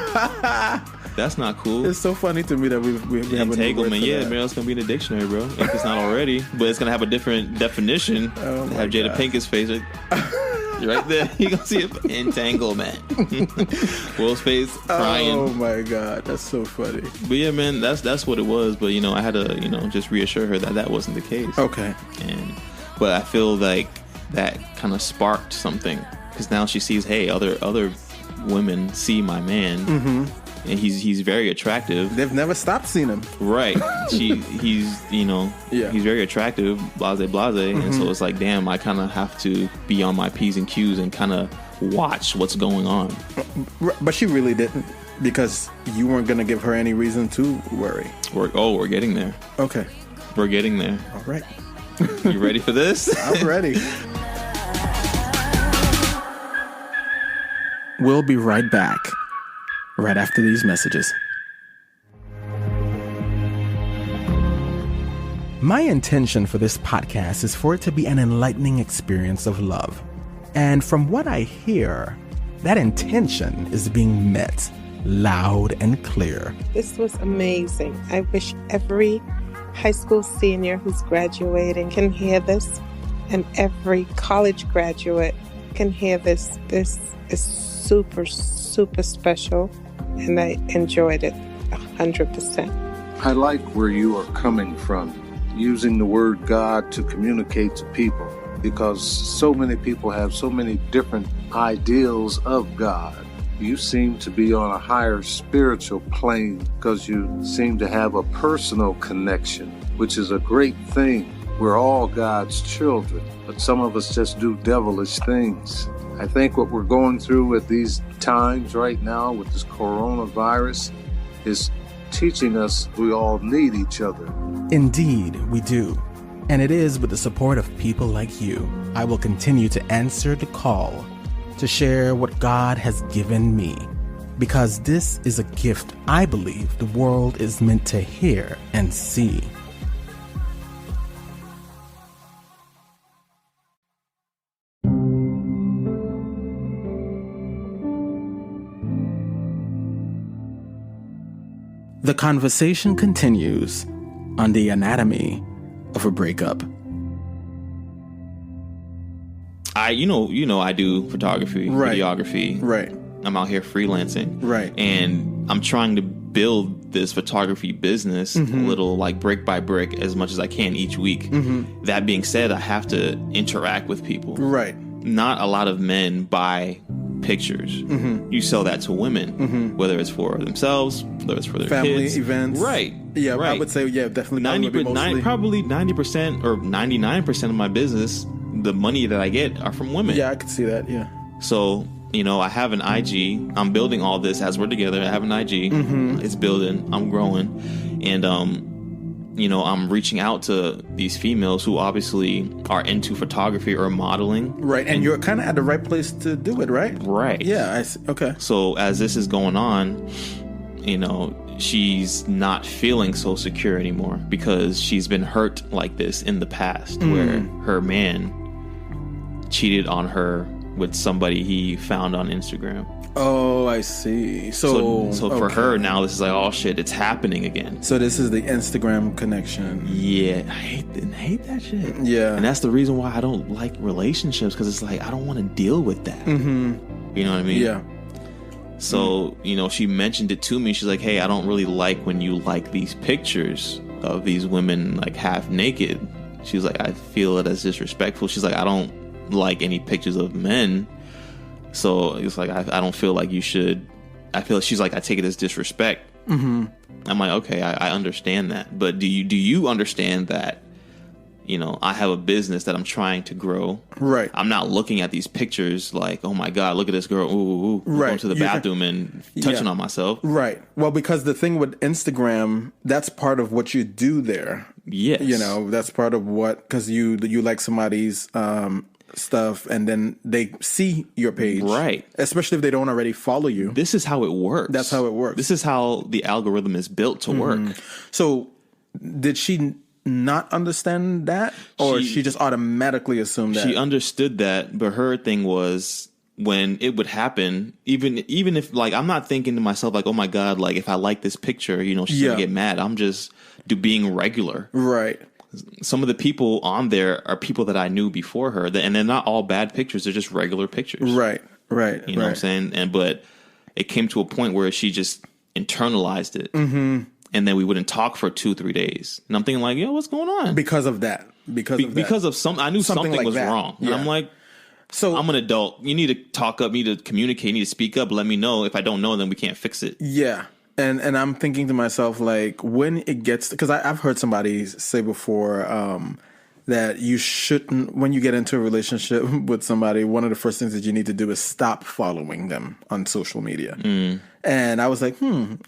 That's not cool. It's so funny to me that we have a new word for yeah, that. man, it's gonna be in the dictionary, bro. If it's not already, but it's gonna have a different definition. Oh my have Jada God. Pinkett's face right there. You gonna see it. Entanglement. Will's face crying. Oh my God, that's so funny. But yeah, man, that's what it was. But I had to just reassure her that wasn't the case. Okay. But I feel like that kind of sparked something because now she sees, hey, other women see my man. And he's very attractive. They've never stopped seeing him. Right. He's very attractive, blase. And so it's like, damn, I kind of have to be on my P's and Q's and kind of watch what's going on. But she really didn't, because you weren't going to give her any reason to worry. We're getting there. Okay. We're getting there. All right. You ready for this? I'm ready. We'll be right back. Right after these messages. My intention for this podcast is for it to be an enlightening experience of love. And from what I hear, that intention is being met loud and clear. This was amazing. I wish every high school senior who's graduating can hear this, and every college graduate can hear this. This is super, super special. And I enjoyed it 100%. I like where you are coming from, using the word God to communicate to people, because so many people have so many different ideals of God. You seem to be on a higher spiritual plane because you seem to have a personal connection, which is a great thing. We're all God's children, but some of us just do devilish things. I think what we're going through at these times right now with this coronavirus is teaching us we all need each other. Indeed, we do. And it is with the support of people like you, I will continue to answer the call to share what God has given me, because this is a gift I believe the world is meant to hear and see. The conversation continues on the anatomy of a breakup. I do photography, videography. Right. I'm out here freelancing. Right. And I'm trying to build this photography business a little like brick by brick as much as I can each week. That being said, I have to interact with people. Right. Not a lot of men buy pictures. You sell that to women, whether it's for themselves, whether it's for their family kids. events. Right. Yeah, right. I would say, definitely. Probably 90% or 99% of my business, the money that I get are from women. Yeah, I could see that, yeah. So, I have an IG. I'm building all this as we're together. I have an IG. It's building. I'm growing. And, I'm reaching out to these females who obviously are into photography or modeling. Right. And you're kind of at the right place to do it, right? Right. Yeah, I see. Okay. So as this is going on, she's not feeling so secure anymore because she's been hurt like this in the past where her man cheated on her with somebody he found on Instagram. Oh, I see. So for her now, this is like, oh shit, it's happening again. So this is the Instagram connection. Yeah, I hate that shit. Yeah, and that's the reason why I don't like relationships, because it's like I don't want to deal with that. You know what I mean? Yeah. So she mentioned it to me. She's like, hey, I don't really like when you like these pictures of these women like half naked. She's like, I feel it as disrespectful. She's like, I don't like any pictures of men. So it's like, I don't feel like you should. She's like, I take it as disrespect. I'm like, okay, I understand that. But do you understand that, I have a business that I'm trying to grow. Right. I'm not looking at these pictures like, oh my God, look at this girl. Ooh, right. Going to the bathroom and touching on myself. Right. Well, because the thing with Instagram, that's part of what you do there. Yes. That's part of what, because you like somebody's stuff and then they see your page, right? Especially if they don't already follow you. This is how it works. That's how it works. This is how the algorithm is built to work. So did she not understand that, or she just automatically assumed that? She understood that, but her thing was, when it would happen, even if like, I'm not thinking to myself like, oh my God, like if I like this picture, she's gonna get mad. I'm just being regular. Right. Some of the people on there are people that I knew before her, and they're not all bad pictures. They're just regular pictures. Right. You know what I'm saying? But it came to a point where she just internalized it. And then we wouldn't talk for 2-3 days. And I'm thinking like, yo, what's going on? Because of that. Because of some, I knew something like was wrong. And I'm like, so I'm an adult. You need to talk up, you need to communicate, you need to speak up, let me know. If I don't know, then we can't fix it. Yeah. And I'm thinking to myself, like, when it gets, because I've heard somebody say before that you shouldn't, when you get into a relationship with somebody, one of the first things that you need to do is stop following them on social media. And I was like,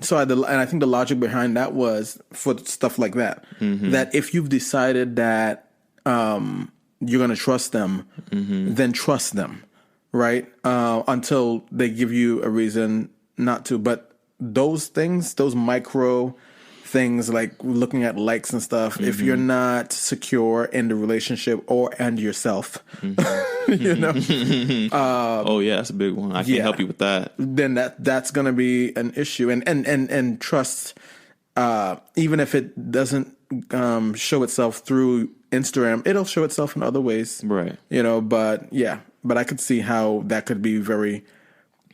So and I think the logic behind that was for stuff like that, that if you've decided that you're going to trust them, then trust them, right? Until they give you a reason not to. But those things, those micro things like looking at likes and stuff, if you're not secure in the relationship and yourself, oh yeah, that's a big one. I can't help you with that. Then that's going to be an issue. And trust, even if it doesn't show itself through Instagram, it'll show itself in other ways. Right. But I could see how that could be very,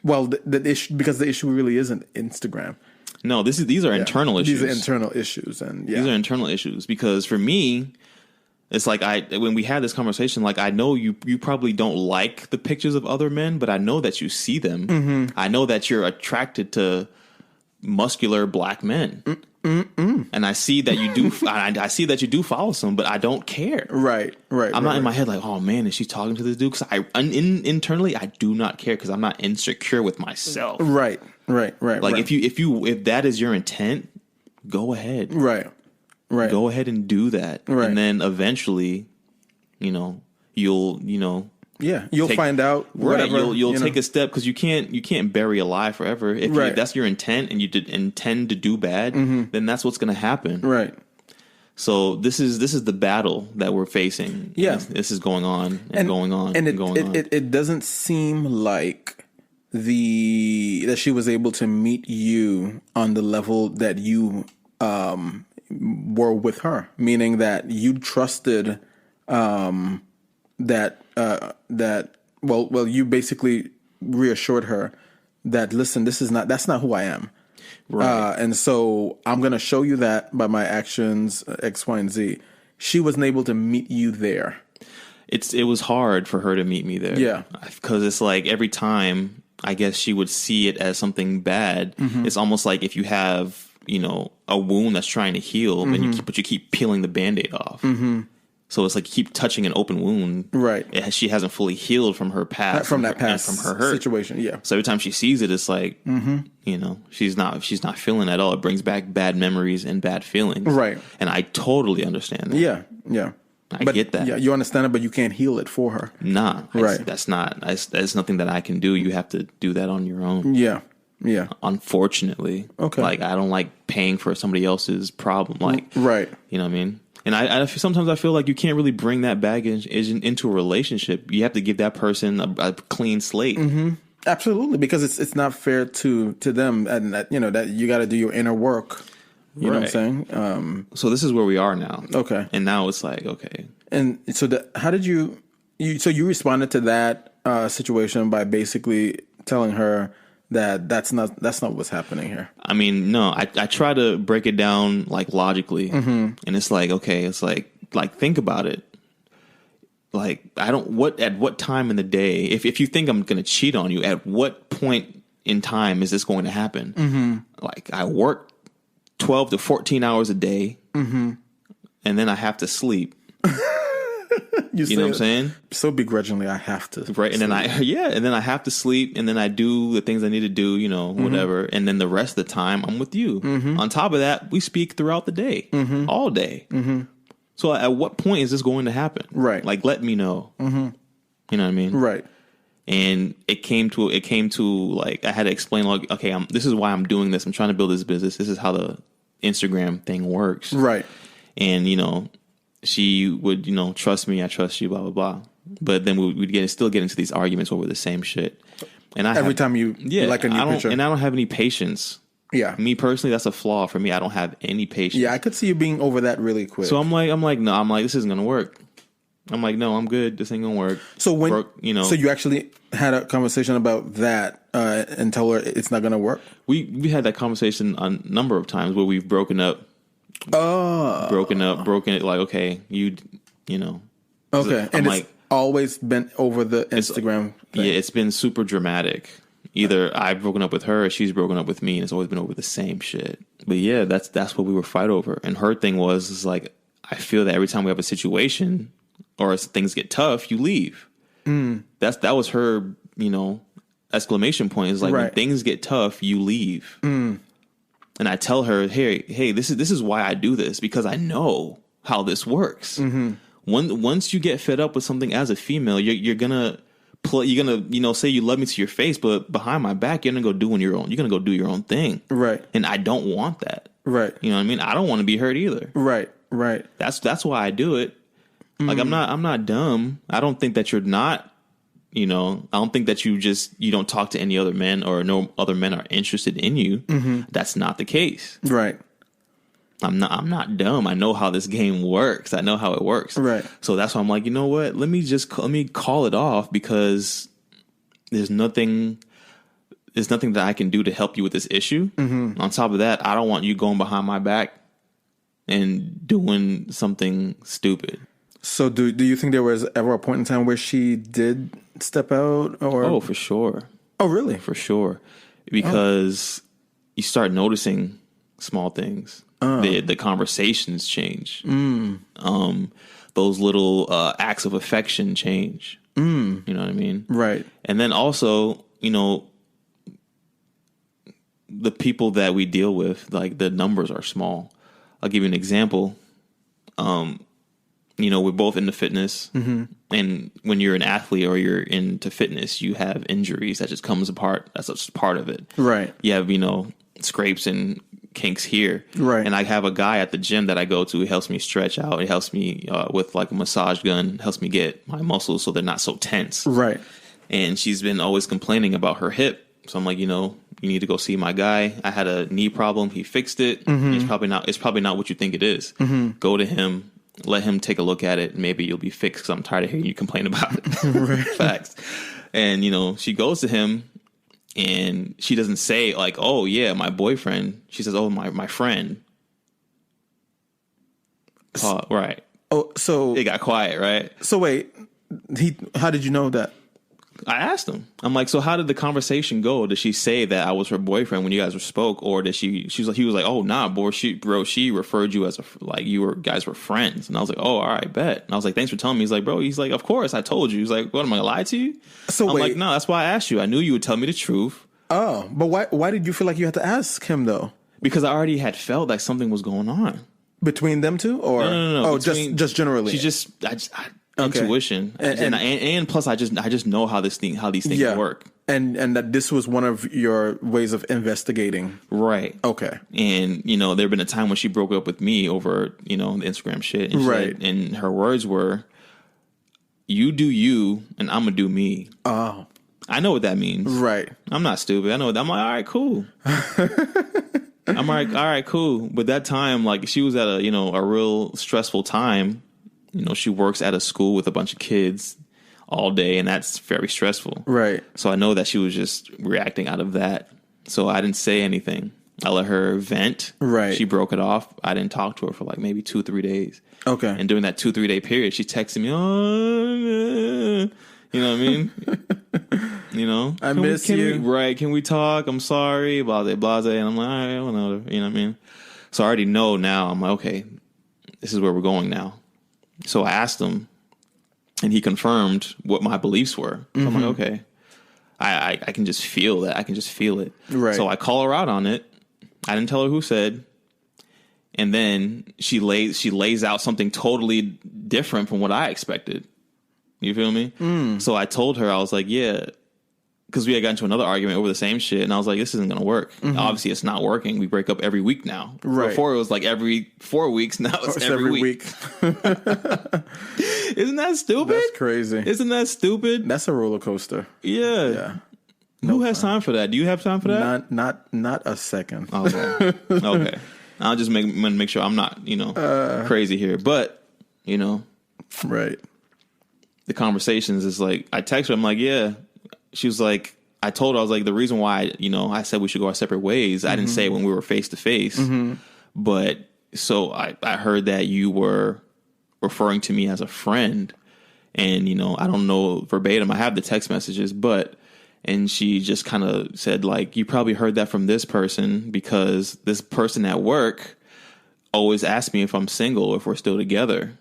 well, the issue, because the issue really isn't Instagram. No, these are internal issues. These are internal issues, and these are internal issues, because for me, It's like when we had this conversation, like I know you probably don't like the pictures of other men, but I know that you see them. Mm-hmm. I know that you're attracted to muscular black men. And I see that you do. I see that you do follow some, but I don't care. Right. I'm not in my head like, oh man, is she talking to this dude? Because internally I do not care because I'm not insecure with myself. Right. Like if that is your intent, go ahead. Right. Go ahead and do that. Right. And then eventually, you'll find out. Whatever, you'll take a step because you can't bury a lie forever. If that's your intent and you intend to do bad, then that's what's going to happen. Right. So this is the battle that we're facing. Yeah. This is going on and going on and going on. It doesn't seem like that she was able to meet you on the level that you were with her, meaning that you trusted that you basically reassured her that, listen, that's not who I am. Right. And so I'm going to show you that by my actions, X, Y, and Z. She wasn't able to meet you there. It was hard for her to meet me there. Yeah. Because it's like every time, I guess she would see it as something bad. Mm-hmm. It's almost like if you have, a wound that's trying to heal, then you keep peeling the Band-Aid off. Mm-hmm. So it's like you keep touching an open wound. Right. She hasn't fully healed from her past. From that past from her hurt situation, yeah. So every time she sees it, it's like, she's not feeling it at all. It brings back bad memories and bad feelings. Right. And I totally understand that. Yeah. I get that. Yeah, you understand it, but you can't heal it for her. Nah. Right. That's nothing that I can do. You have to do that on your own. Yeah. Unfortunately. Okay. Like, I don't like paying for somebody else's problem. Like, right. You know what I mean? And I sometimes I feel like you can't really bring that baggage into a relationship. You have to give that person a clean slate. Mm-hmm. Absolutely, because it's not fair to them, and that you got to do your inner work. You know what I'm saying? So this is where we are now. Okay. And now it's like, okay. And so how did you responded to that situation by basically telling her that that's not what's happening here? I mean, no, I try to break it down like logically, and it's like, okay, it's like think about it. Like, at what time in the day, if you think I'm going to cheat on you, at what point in time is this going to happen? Mm-hmm. Like, I work 12 to 14 hours a day, and then I have to sleep. You know what I'm saying? So begrudgingly, I have to. Right. And then I have to sleep, and then I do the things I need to do, whatever. And then the rest of the time I'm with you. Mm-hmm. On top of that, we speak throughout the day, all day. Mm-hmm. So at what point is this going to happen? Right. Like, let me know. Mm-hmm. You know what I mean? Right. And it came to like, I had to explain, like, okay, this is why I'm doing this. I'm trying to build this business. This is how the Instagram thing works. Right. And, she would, trust me, I trust you, blah, blah, blah. But then we'd still get into these arguments over the same shit. And every time you like a new picture. And I don't have any patience. Yeah. Me personally, that's a flaw for me. I don't have any patience. Yeah, I could see you being over that really quick. So I'm like, no, this isn't gonna work. I'm like, no, I'm good. This ain't gonna work. So so you actually had a conversation about that and told her it's not gonna work? We had that conversation a number of times where we've broken up. Broken it, like, okay, you know. Okay. And it's always been over the Instagram thing. Yeah, it's been super dramatic. Either I've broken up with her or she's broken up with me, and it's always been over the same shit. But yeah, that's what we were fight over. And her thing is like, I feel that every time we have a situation or as things get tough, you leave. That was her, exclamation point, is like, when things get tough, you leave. And I tell her, hey, this is why I do this, because I know how this works. Mm-hmm. Once you get fed up with something as a female, you're gonna say you love me to your face, but behind my back, you're gonna go do your own thing. Right. And I don't want that. Right. You know what I mean? I don't want to be hurt either. Right. Right. That's why I do it. Like, I'm not dumb. I don't think that you're not. I don't think that you don't talk to any other men, or no other men are interested in you. Mm-hmm. That's not the case. Right. I'm not dumb. I know how this game works. I know how it works. Right. So that's why I'm like, you know what? Let me call it off, because there's nothing that I can do to help you with this issue. Mm-hmm. On top of that, I don't want you going behind my back and doing something stupid. So do you think there was ever a point in time where she did step out? Or Oh, for sure. Oh, really? For sure. Because you start noticing small things. The conversations change. Those little acts of affection change. You know what I mean? Right. And then also, you know, the people that we deal with, like the numbers are small. I'll give you an example. You know, we're both into fitness, and when you're an athlete or you're into fitness, you have injuries that just comes apart. That's just part of it. Right. You have, you know, scrapes and kinks here. Right. And I have a guy at the gym that I go to who helps me stretch out. He helps me with like a massage gun, helps me get my muscles so they're not so tense. Right. And she's been always complaining about her hip. So I'm like, you know, you need to go see my guy. I had a knee problem. He fixed it. It's probably not what you think it is. Go to him. Let him take a look at it. Maybe you'll be fixed, because I'm tired of hearing you complain about it. Facts. And, you know, she goes to him, and she doesn't say, like, oh, yeah, my boyfriend. She says, oh, my friend. Right. Oh, so It got quiet, right? So wait, how did you know that? I asked him. I'm like, so how did the conversation go? Did she say that I was her boyfriend when you guys spoke, or did he was like, oh nah, bro, she referred you as guys were friends. And I was like, oh, all right, bet. And I was like, thanks for telling me. He's like, of course, I told you. He's like, what, am I gonna lie to you? So I'm wait. like, no, that's why I asked you. I knew you would tell me the truth. Oh, but why did you feel like you had to ask him though? Because I already had felt like something was going on between them two, or no. Oh, just generally. She just intuition, and plus I just know how these things work, and that this was one of your ways of investigating, right? Okay. And you know, there had been a time when she broke up with me over, you know, the Instagram shit, and right? And her words were, "You do you, and I'm gonna do me." Oh, I know what that means, right? I'm not stupid. I know what I'm like. All right, cool. I'm like, all right, cool. But that time, like, she was at a real stressful time. You know, she works at a school with a bunch of kids all day, and that's very stressful. Right. So I know that she was just reacting out of that. So I didn't say anything. I let her vent. Right. She broke it off. I didn't talk to her for like maybe 2-3 days. Okay. And during that 2-3 day period, she texted me, oh, you know what I mean? You know? I miss you. Right. Can we talk? I'm sorry. Blase, blase. And I'm like, all right, whatever. You know what I mean? So I already know now. I'm like, okay, this is where we're going now. So I asked him, and he confirmed what my beliefs were. So I'm like, okay, I can just feel that. I can just feel it. Right. So I call her out on it. I didn't tell her who said. And then she lays out something totally different from what I expected. You feel me? So I told her, I was like, yeah, because we had gotten into another argument over the same shit, and I was like, this isn't going to work. Obviously, it's not working. We break up every week now. Right. Before, it was like every 4 weeks. Now it's every week. Isn't that stupid? That's crazy. Isn't that stupid? That's a roller coaster. Yeah. Who has time for that? Do you have time for that? Not a second. Okay. Okay. I'll just make sure I'm not, crazy here. But, right. The conversations is like, I text her, I'm like, yeah. She was like, I told her, I was like, the reason why, I said we should go our separate ways. I didn't say it when we were face to face. But so I heard that you were referring to me as a friend. And, I don't know verbatim. I have the text messages, and she just kind of said, like, you probably heard that from this person because this person at work always asks me if I'm single, if we're still together.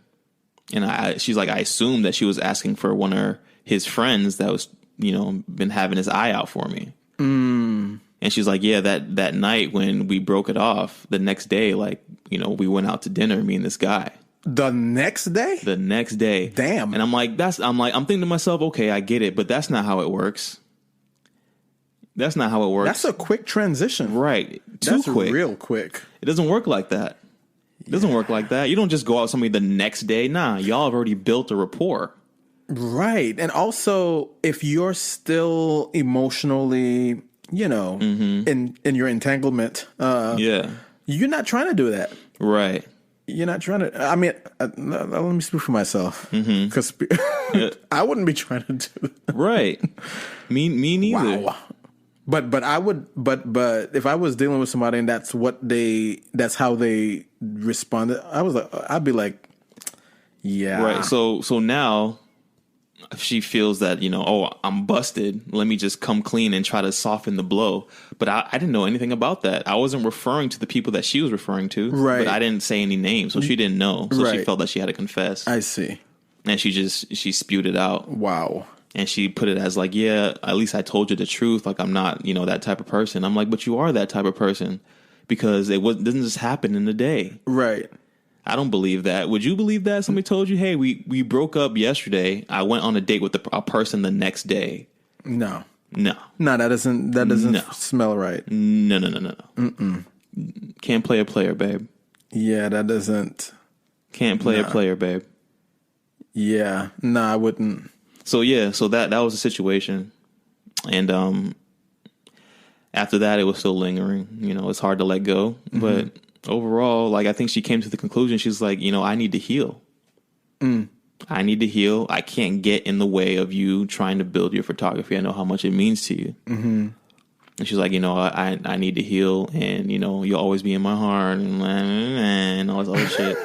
And she's like, I assumed that she was asking for one of his friends that was, been having his eye out for me. And she's like, yeah, that night when we broke it off, the next day, like, we went out to dinner, me and this guy. The next day? The next day. Damn. And I'm thinking to myself, okay, I get it, but that's not how it works. That's not how it works. That's a quick transition. Right. That's quick. Real quick. It doesn't work like that. It doesn't work like that. You don't just go out with somebody the next day. Nah, y'all have already built a rapport. Right. And also, if you're still emotionally, in your entanglement, you're not trying to do that. Right. You're not trying to. I mean, let me speak for myself, because I wouldn't be trying to do that. Right. Me neither. Wow. But I would. But if I was dealing with somebody and that's how they responded, I'd be like, Yeah. Right. So now she feels that, oh, I'm busted. Let me just come clean and try to soften the blow. But I didn't know anything about that. I wasn't referring to the people that she was referring to. Right. But I didn't say any names, so she didn't know. So she Right. felt that she had to confess. I see. And she spewed it out. Wow. And she put it as like, yeah, at least I told you the truth. Like, I'm not, that type of person. I'm like, but you are that type of person, because doesn't just happen in a day. Right. I don't believe that. Would you believe that? Somebody told you, hey, we broke up yesterday. I went on a date with a person the next day. No. No. No, that doesn't smell right. No. Mm-mm. Can't play a player, babe. Yeah, that doesn't. Can't play a player, babe. Yeah. No, I wouldn't. So that was the situation. And after that, it was still lingering. It's hard to let go. Mm-hmm. But overall, like, I think she came to the conclusion, she's like, I need to heal. I need to heal. I can't get in the way of you trying to build your photography. I know how much it means to you. Mm-hmm. And she's like, I need to heal, and, you'll always be in my heart, and all this other shit.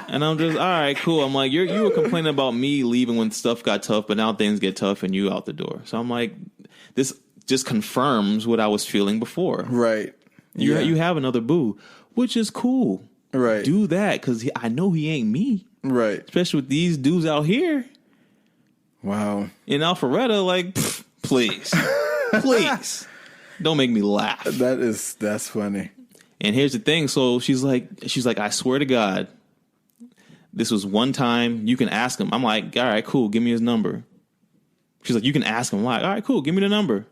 And I'm just, all right, cool. I'm like, you were complaining about me leaving when stuff got tough, but now things get tough and you out the door. So I'm like, this just confirms what I was feeling before. Right. You have another boo, which is cool. Right. Do that, because I know he ain't me. Right. Especially with these dudes out here. Wow. In Alpharetta, like, please. Please. Don't make me laugh. That's funny. And here's the thing. So she's like, I swear to God, this was one time. You can ask him. I'm like, all right, cool. Give me his number. She's like, you can ask him. I'm like, all right, cool. Give me the number.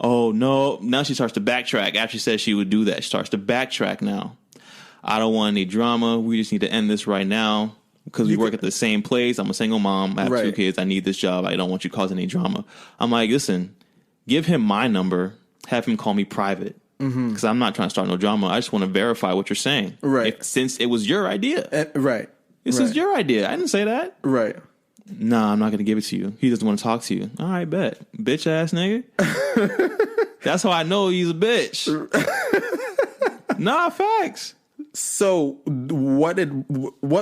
Oh, no. Now she starts to backtrack. After she said she would do that, she starts to backtrack now. I don't want any drama. We just need to end this right now, because we work at the same place. I'm a single mom. I have two kids. I need this job. I don't want you causing any drama. I'm like, listen, give him my number. Have him call me private, because I'm not trying to start no drama. I just want to verify what you're saying. Right. Since it was your idea. Right. This is your idea. I didn't say that. Right. Nah, I'm not going to give it to you. He doesn't want to talk to you. All right, bet. Bitch ass nigga. That's how I know he's a bitch. Nah, facts. So what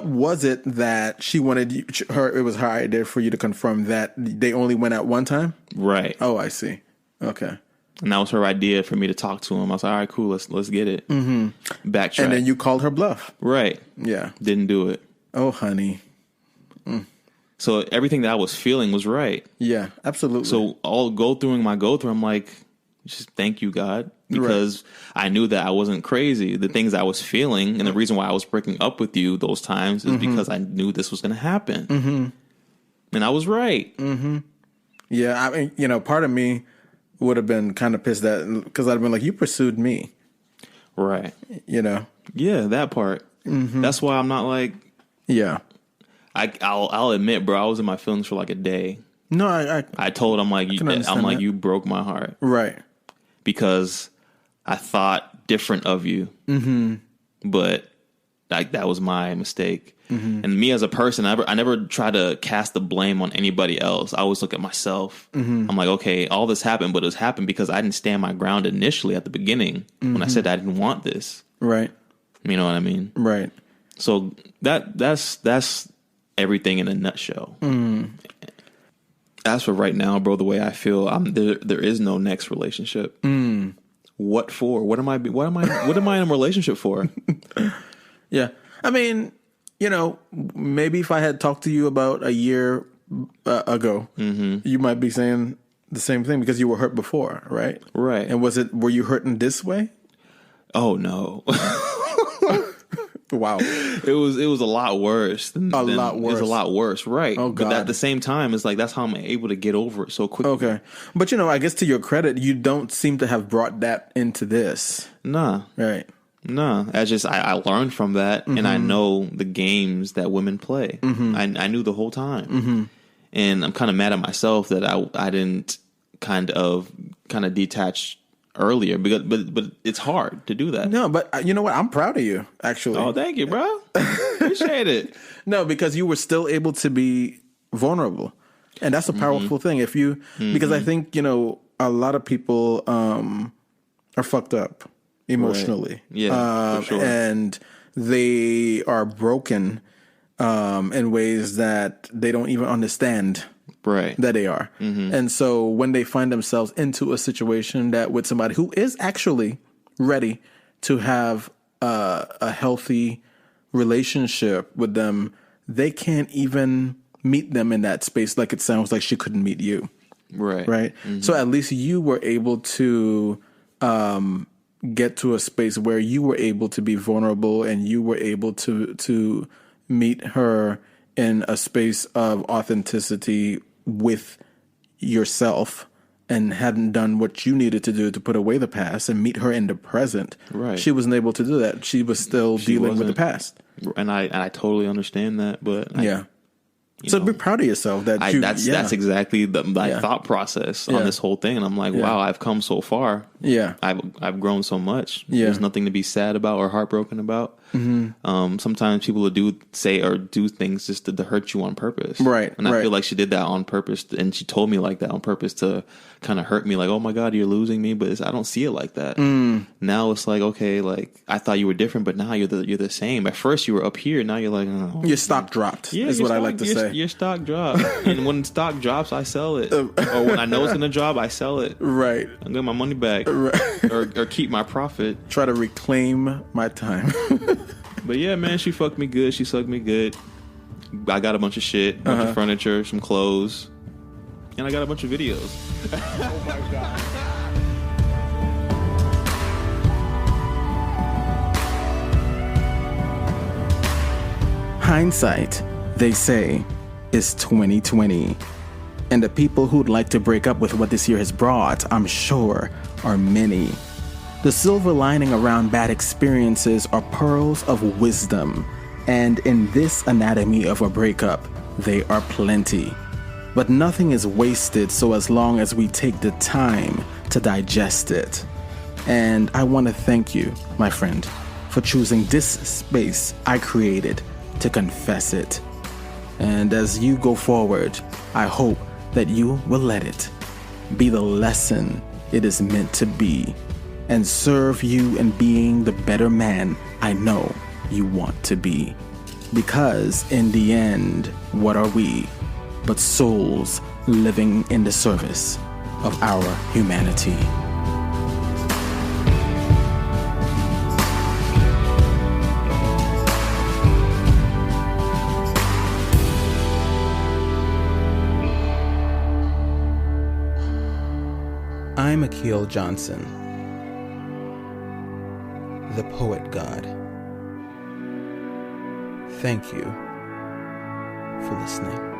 was it that she wanted it was her idea for you to confirm that they only went out one time? Right. Oh, I see. Okay. And that was her idea for me to talk to him. I was like, all right, cool, let's get it. Mm-hmm. Backtrack. And then you called her bluff. Right. Yeah. Didn't do it. Oh, honey. So everything that I was feeling was right. Yeah, absolutely. So all go through, I'm like, just thank you, God. Because I knew that I wasn't crazy. The things I was feeling, and the reason why I was breaking up with you those times is because I knew this was going to happen. Mm-hmm. And I was right. Mm-hmm. Yeah, I mean, part of me would have been kind of pissed because I'd have been like, you pursued me. Right. Yeah, that part. Mm-hmm. That's why I'm not like... Yeah. I'll admit, bro, I was in my feelings for like a day. No, I told him, you broke my heart. Right. Because I thought different of you. Mm-hmm. But that was my mistake. Mm-hmm. And me as a person, I never try to cast the blame on anybody else. I always look at myself. Mm-hmm. I'm like, okay, all this happened, but it happened because I didn't stand my ground initially at the beginning when I said I didn't want this. Right. You know what I mean? Right. So that's everything in a nutshell. Mm. As for right now, bro, the way I feel, there is no next relationship. Mm. What for? What am I in a relationship for? Yeah. I mean, maybe if I had talked to you about a year ago, you might be saying the same thing because you were hurt before, right? Right. And were you hurting this way? Oh no. Wow. It was a lot worse. A lot worse. It was a lot worse, right. Oh, God. But at the same time, it's like that's how I'm able to get over it so quickly. Okay. But, I guess to your credit, you don't seem to have brought that into this. Nah. Right. Nah. I learned from that, and I know the games that women play. Mm-hmm. I knew the whole time. Mm-hmm. And I'm kind of mad at myself that I didn't kind of detach earlier, but it's hard to do that. No, but you know what? I'm proud of you, actually. Oh, thank you, bro. Appreciate it. No, because you were still able to be vulnerable, and that's a powerful thing. If you, because I think a lot of people are fucked up emotionally, right. Yeah, for sure. and they are broken in ways that they don't even understand Right. that they are. And so when they find themselves into a situation that with somebody who is actually ready to have a healthy relationship with them, they can't even meet them in that space. Like it sounds like she couldn't meet you. Right. Right. So at least you were able to get to a space where you were able to be vulnerable and you were able to meet her in a space of authenticity with yourself and hadn't done what you needed to do to put away the past and meet her in the present. Right. She wasn't able to do that. She was still dealing with the past. And I totally understand that, but So be proud of yourself that that's exactly my thought process on this whole thing. And I'm like, wow, I've come so far. Yeah. I've grown so much. Yeah. There's nothing to be sad about or heartbroken about. Sometimes people will do things just to hurt you on purpose. Right. And I feel like she did that on purpose. And she told me like that on purpose to kind of hurt me. Like, oh my God, you're losing me. But I don't see it like that. Now it's like, okay, like I thought you were different, but now you're the same. At first you were up here. Now you're like, oh. Your stock dropped is what I like to say. Your stock dropped. And when stock drops, I sell it. Or when I know it's going to drop, I sell it. Right. I get my money back. Right. or keep my profit. Try to reclaim my time. But yeah, man, she fucked me good. She sucked me good. I got a bunch of shit, a bunch of furniture, some clothes, and I got a bunch of videos. Oh my God. Hindsight, they say, is 20/20. And the people who'd like to break up with what this year has brought, I'm sure, are many. The silver lining around bad experiences are pearls of wisdom, and in this anatomy of a breakup, they are plenty. But nothing is wasted so as long as we take the time to digest it. And I want to thank you, my friend, for choosing this space I created to confess it. And as you go forward, I hope that you will let it be the lesson it is meant to be and serve you in being the better man I know you want to be. Because in the end, what are we but souls living in the service of our humanity? I'm Akil Johnson, the Poet God. Thank you for listening.